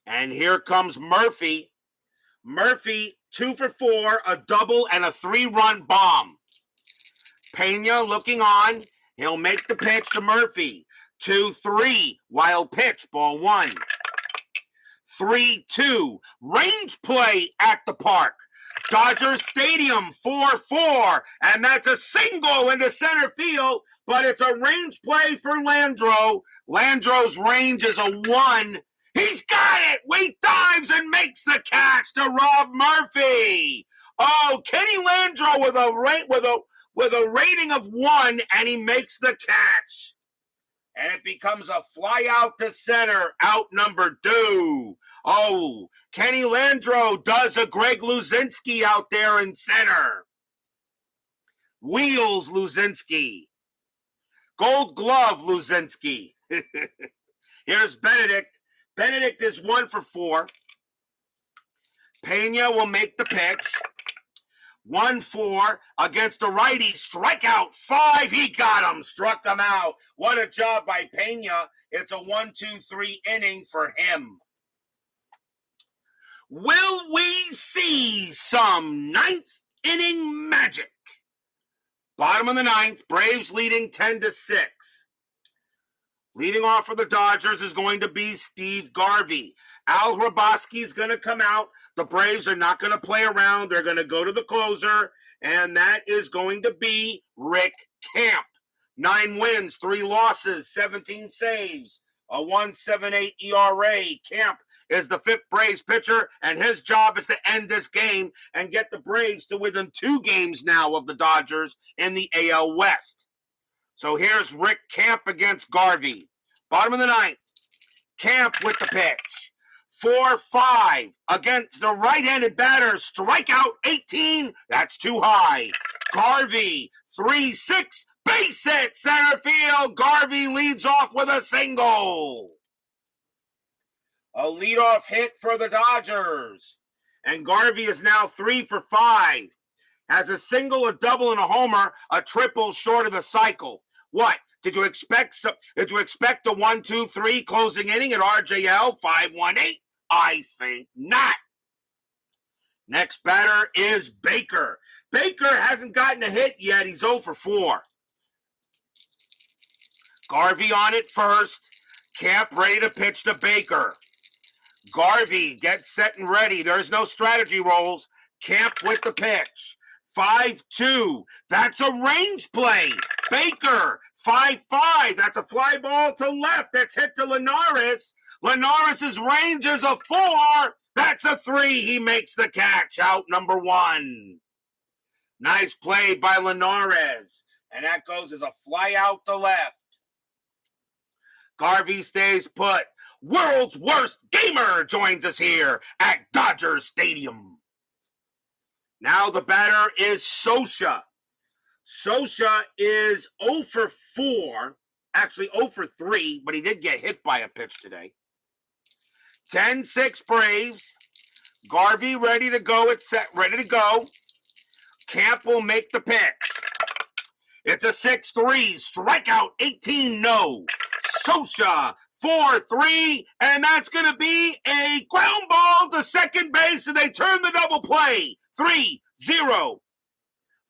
A: And here comes Murphy. Murphy, 2 for 4, a double and a 3-run bomb. Pena looking on. He'll make the pitch to Murphy. 2-3, wild pitch, ball 1. 3-2, range play at the park. Dodger Stadium, 4-4, and that's a single into center field, but it's a range play for Landro. Landro's range is a 1. He's got it! Wade dives and makes the catch to Rob Murphy. Oh, Kenny Landro with a rating of 1, and he makes the catch. And it becomes a fly out to center, out number 2. Oh, Kenny Landro does a Greg Luzinski out there in center. Wheels Luzinski. Gold glove Luzinski. Here's Benedict. Benedict is 1 for 4. Pena will make the pitch. 1-4 against the righty. Strikeout 5. He got him. Struck him out. What a job by Pena. It's a 1-2-3 inning for him. Will we see some 9th inning magic? Bottom of the 9th. Braves leading 10-6. Leading off for the Dodgers is going to be Steve Garvey. Al Rabosky is going to come out. The Braves are not going to play around. They're going to go to the closer, and that is going to be Rick Camp. 9 wins, 3 losses, 17 saves, a 1.78 ERA. Camp is the 5th Braves pitcher, and his job is to end this game and get the Braves to within 2 games now of the Dodgers in the AL West. So here's Rick Camp against Garvey. Bottom of the 9th. Camp with the pitch. 4-5 against the right-handed batter. Strikeout 18. That's too high. Garvey, 3-6. Base hit, center field. Garvey leads off with a single. A leadoff hit for the Dodgers. And Garvey is now 3 for 5. Has a single, a double, and a homer. A triple short of the cycle. What? Did you expect a 1-2-3 closing inning at RJL 518? I think not. Next batter is Baker. Baker hasn't gotten a hit yet. He's 0 for 4. Garvey on it first. Camp ready to pitch to Baker. Garvey gets set and ready. There's no strategy rolls. Camp with the pitch. 5-2. That's a range play. Baker, 5-5. That's a fly ball to left. That's hit to Linares. Linares' range is a 4. That's a 3. He makes the catch. Out number 1. Nice play by Linares. And that goes as a fly out to left. Garvey stays put. World's worst gamer joins us here at Dodger Stadium. Now the batter is Socha. Socha is 0 for 4. Actually 0 for 3, but he did get hit by a pitch today. 10-6 Braves. Garvey ready to go. It's set, ready to go. Camp will make the pitch. It's a 6-3. Strikeout 18, no. Socha 4-3, and that's going to be a ground ball to second base, and they turn the double play. 3-0.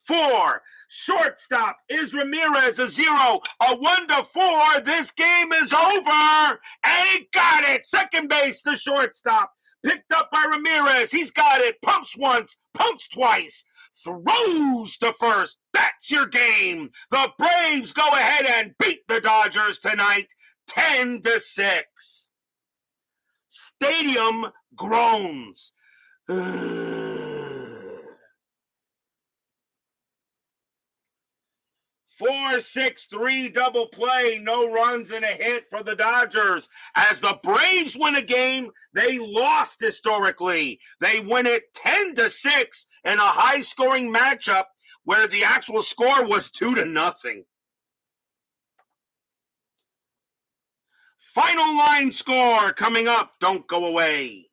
A: 4. Shortstop is Ramirez, a 0. A 1-4. This game is over. And he got it. Second base to shortstop. Picked up by Ramirez. He's got it. Pumps once, pumps twice. Throws to first. That's your game. The Braves go ahead and beat the Dodgers tonight, 10-6. Stadium groans. 4-6-3 double play, no runs and a hit for the Dodgers. As the Braves win a game they lost historically. They win it 10-6 in a high-scoring matchup where the actual score was 2-0. Final line score coming up. Don't go away.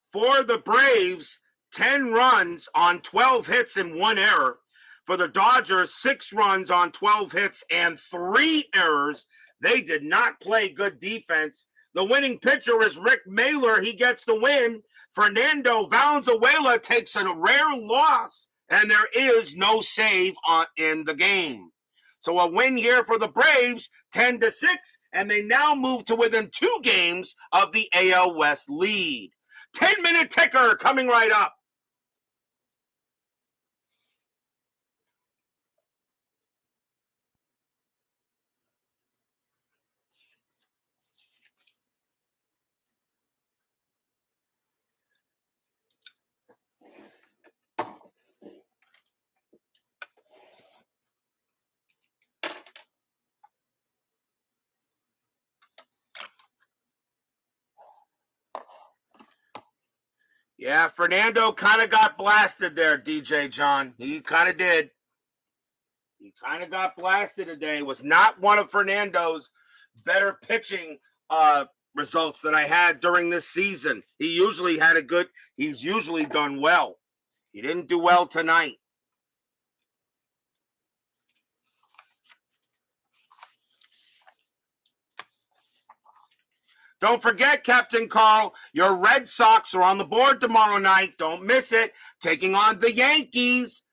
A: For the Braves, 10 runs on 12 hits and 1 error. For the Dodgers, 6 runs on 12 hits and 3 errors. They did not play good defense. The winning pitcher is Rick Mahler. He gets the win. Fernando Valenzuela takes a rare loss, and there is no save in the game. So a win here for the Braves, 10-6, and they now move to within 2 games of the AL West lead. 10-minute ticker coming right up. Yeah, Fernando kind of got blasted there, DJ John. He kind of did. He kind of got blasted today. It was not one of Fernando's better pitching results that I had during this season. He's usually done well. He didn't do well tonight. Don't forget, Captain Carl, your Red Sox are on the board tomorrow night. Don't miss it. Taking on the Yankees.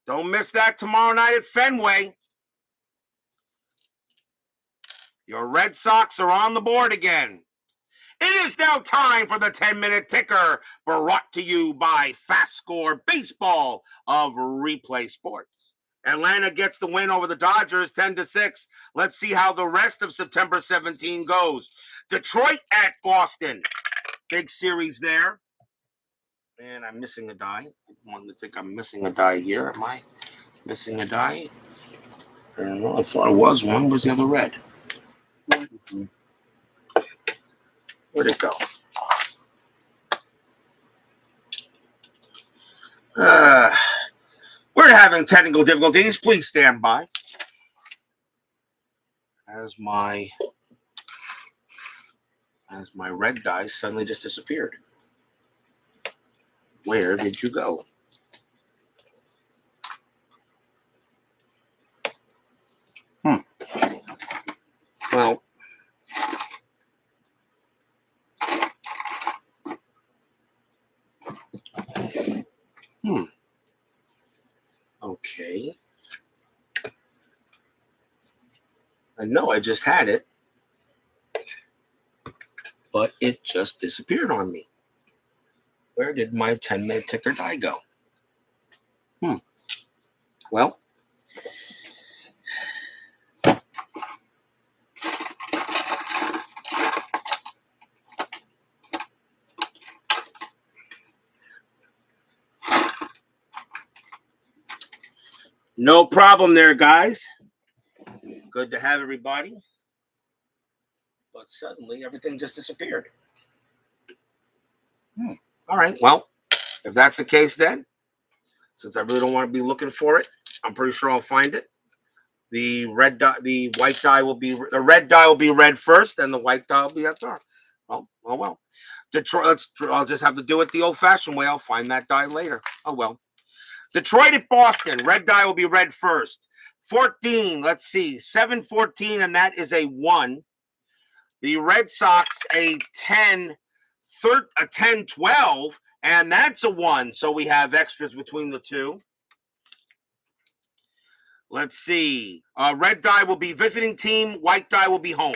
A: Don't miss that tomorrow night at Fenway. Your Red Sox are on the board again. It is now time for the 10-minute ticker, brought to you by FastScore Baseball of Replay Sports. Atlanta gets the win over the Dodgers, 10-6. Let's see how the rest of September 17 goes. Detroit at Boston. Big series there. And I'm missing a die. I wanted to think I'm missing a die here. Am I missing a die? I don't know. I thought it was one. Where's the other red? Where'd it go? We're having technical difficulties. Please stand by. As my red die suddenly just disappeared. Where did you go? Well, okay. I know I just had it, but it just disappeared on me. Where did my 10-minute ticker die go? Well, no problem there, guys. Good to have everybody. But suddenly everything just disappeared. All right. Well, if that's the case, then since I really don't want to be looking for it, I'm pretty sure I'll find it. The red die, the red die will be red first, and the white die will be after. Well. Detroit, I'll just have to do it the old-fashioned way. I'll find that die later. Oh, well. Detroit at Boston. Red die will be red first. 14, let's see, 7-14, and that is a 1. The Red Sox, a 10-12, and that's a 1. So we have extras between the two. Let's see. Red die will be visiting team. White die will be home.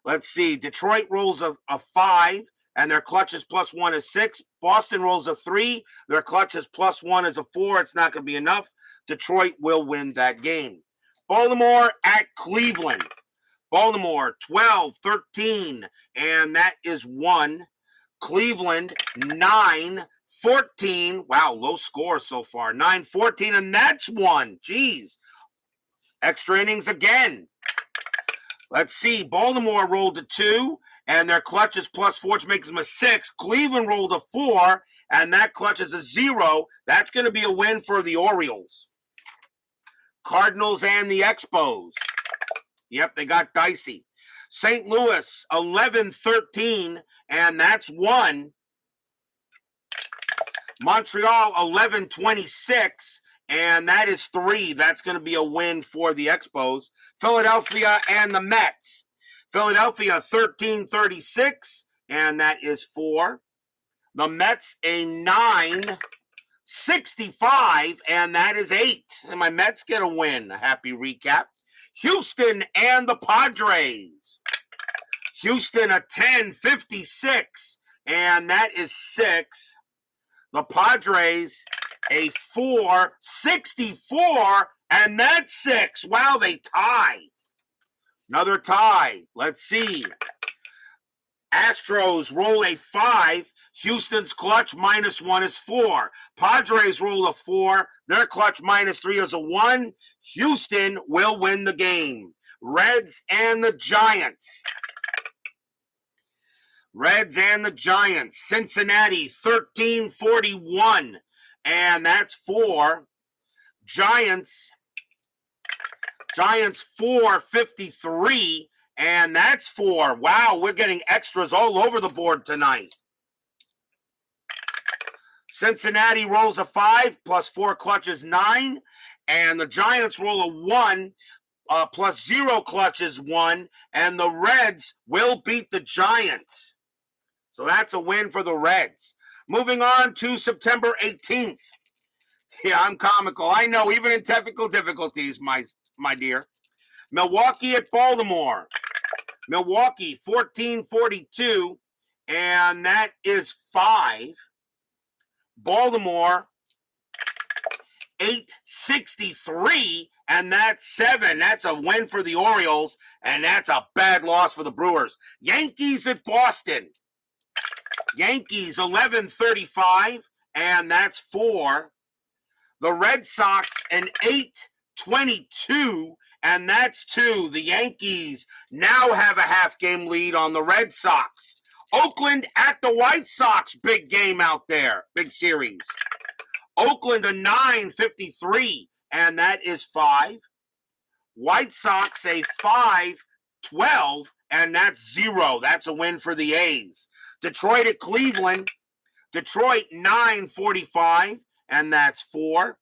A: Let's see. Detroit rolls a 5, and their clutches +1 is 6. Boston rolls a 3. Their clutches +1 is a 4. It's not going to be enough. Detroit will win that game. Baltimore at Cleveland. Baltimore 12-13, and that is 1. Cleveland 9-14. Wow, low score so far. 9-14, and that's 1. Jeez. Extra innings again. Let's see. Baltimore rolled a 2, and their clutch is +4, which makes them a 6. Cleveland rolled a 4, and that clutch is a 0. That's going to be a win for the Orioles. Cardinals and the Expos. Yep, they got dicey. St. Louis, 11-13, and that's 1. Montreal, 11-26, and that is 3. That's going to be a win for the Expos. Philadelphia and the Mets. Philadelphia, 13-36, and that is 4. The Mets, a 9-65, and that is 8. And my Mets get a win. A happy recap. Houston and the Padres. Houston, a 10-56, and that is 6. The Padres, a 4-64, and that's 6. Wow, they tie. Another tie. Let's see. Astros roll a 5. Houston's clutch -1 is 4. Padres roll a 4. Their clutch -3 is a 1. Houston will win the game. Reds and the Giants. Reds and the Giants. Cincinnati 13-41, and that's 4. Giants 4-53, and that's 4. Wow, we're getting extras all over the board tonight. Cincinnati rolls a 5, +4 clutches 9, and the Giants roll a 1, +0 clutches 1, and the Reds will beat the Giants. So that's a win for the Reds. Moving on to September 18th. Yeah, I'm comical. I know, even in technical difficulties, my dear. Milwaukee at Baltimore. Milwaukee, 14-42, and that is 5. Baltimore, 8-63, and that's 7. That's a win for the Orioles, and that's a bad loss for the Brewers. Yankees at Boston. Yankees, 11-35, and that's 4. The Red Sox, an 8-22, and that's 2. The Yankees now have a half-game lead on the Red Sox. Oakland at the White Sox, big game out there, big series. Oakland, a 9-53, and that is 5. White Sox, a 5-12, and that's 0. That's a win for the A's. Detroit at Cleveland. Detroit, 9-45, and that's 4.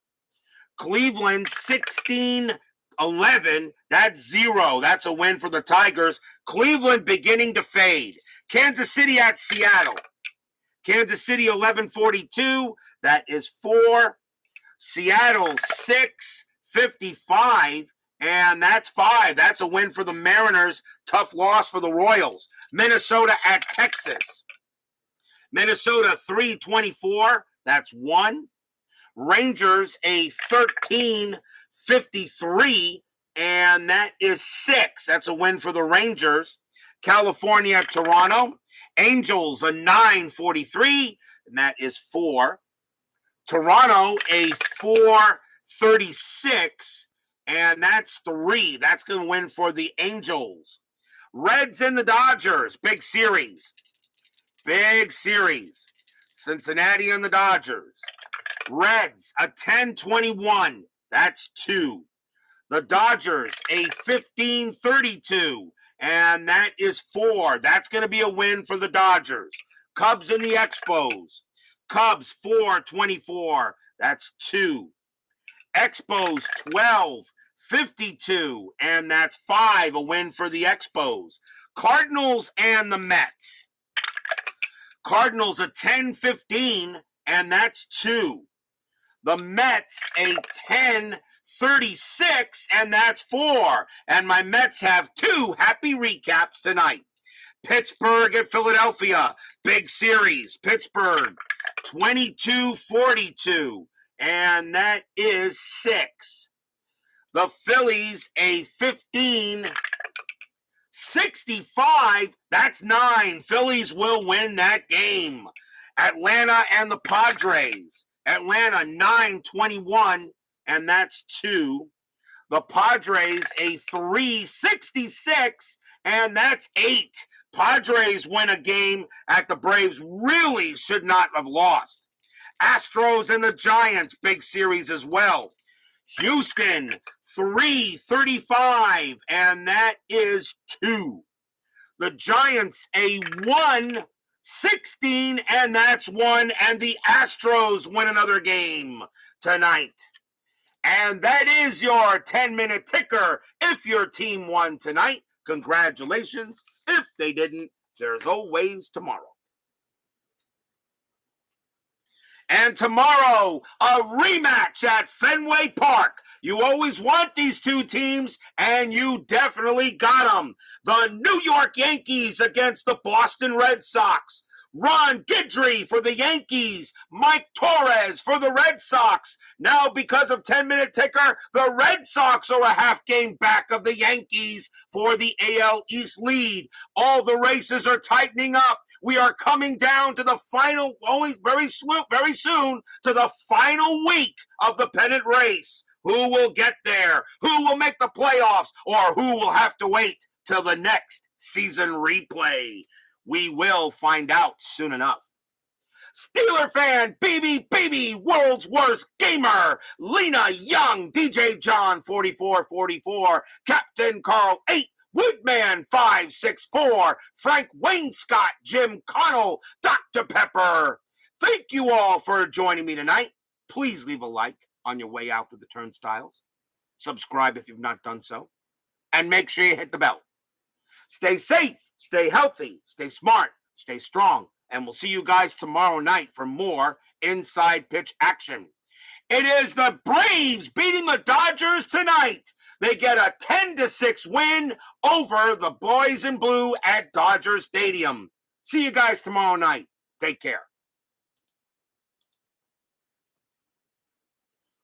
A: Cleveland, 16-11, that's 0. That's a win for the Tigers. Cleveland beginning to fade. Kansas City at Seattle. Kansas City, 11-42, that is 4. Seattle, 6-55, and that's 5. That's a win for the Mariners. Tough loss for the Royals. Minnesota at Texas. Minnesota, 3-24, that's 1. Rangers, a 13-53, and that is 6. That's a win for the Rangers. California at Toronto. Angels, a 9-43, and that is 4. Toronto, a 4-36, and that's 3. That's going to win for the Angels. Reds and the Dodgers, big series. Big series. Cincinnati and the Dodgers. Reds, a 10-21, that's 2. The Dodgers, a 15-32, and that is 4. That's going to be a win for the Dodgers. Cubs and the Expos. Cubs 4-24. That's 2. Expos 12-52. And that's 5. A win for the Expos. Cardinals and the Mets. Cardinals a 10-15. And that's 2. The Mets a 10-36, and that's 4. And my Mets have 2 happy recaps tonight. Pittsburgh at Philadelphia, big series. Pittsburgh 22-42, and that is 6. The Phillies a 15-65, that's 9. Phillies will win that game. Atlanta and the Padres. Atlanta 9-21, and that's 2. The Padres a 3-66, and that's 8. Padres win a game that the Braves really should not have lost. Astros and the Giants, big series as well. Houston 3-35, and that is 2. The Giants a 1-16, and that's 1, and the Astros win another game tonight. And that is your 10-minute ticker. If your team won tonight, congratulations. If they didn't, there's always tomorrow. And tomorrow, a rematch at Fenway Park. You always want these two teams, and you definitely got them. The New York Yankees against the Boston Red Sox. Ron Guidry for the Yankees. Mike Torres for the Red Sox. Now, because of 10-minute ticker, the Red Sox are a half game back of the Yankees for the AL East lead. All the races are tightening up. We are coming down to the final, only very soon, to the final week of the pennant race. Who will get there? Who will make the playoffs? Or who will have to wait till the next season replay? We will find out soon enough. Steeler fan, baby, world's worst gamer, Lena Young, DJ John 4444, Captain Carl 8, Woodman 564, Frank Wainscott, Jim Connell, Dr. Pepper. Thank you all for joining me tonight. Please leave a like on your way out to the turnstiles. Subscribe if you've not done so. And make sure you hit the bell. Stay safe, stay healthy, stay smart, stay strong. And we'll see you guys tomorrow night for more Inside Pitch action. It is the Braves beating the Dodgers tonight. They get a 10-6 win over the boys in blue at Dodger Stadium. See you guys tomorrow night. Take care.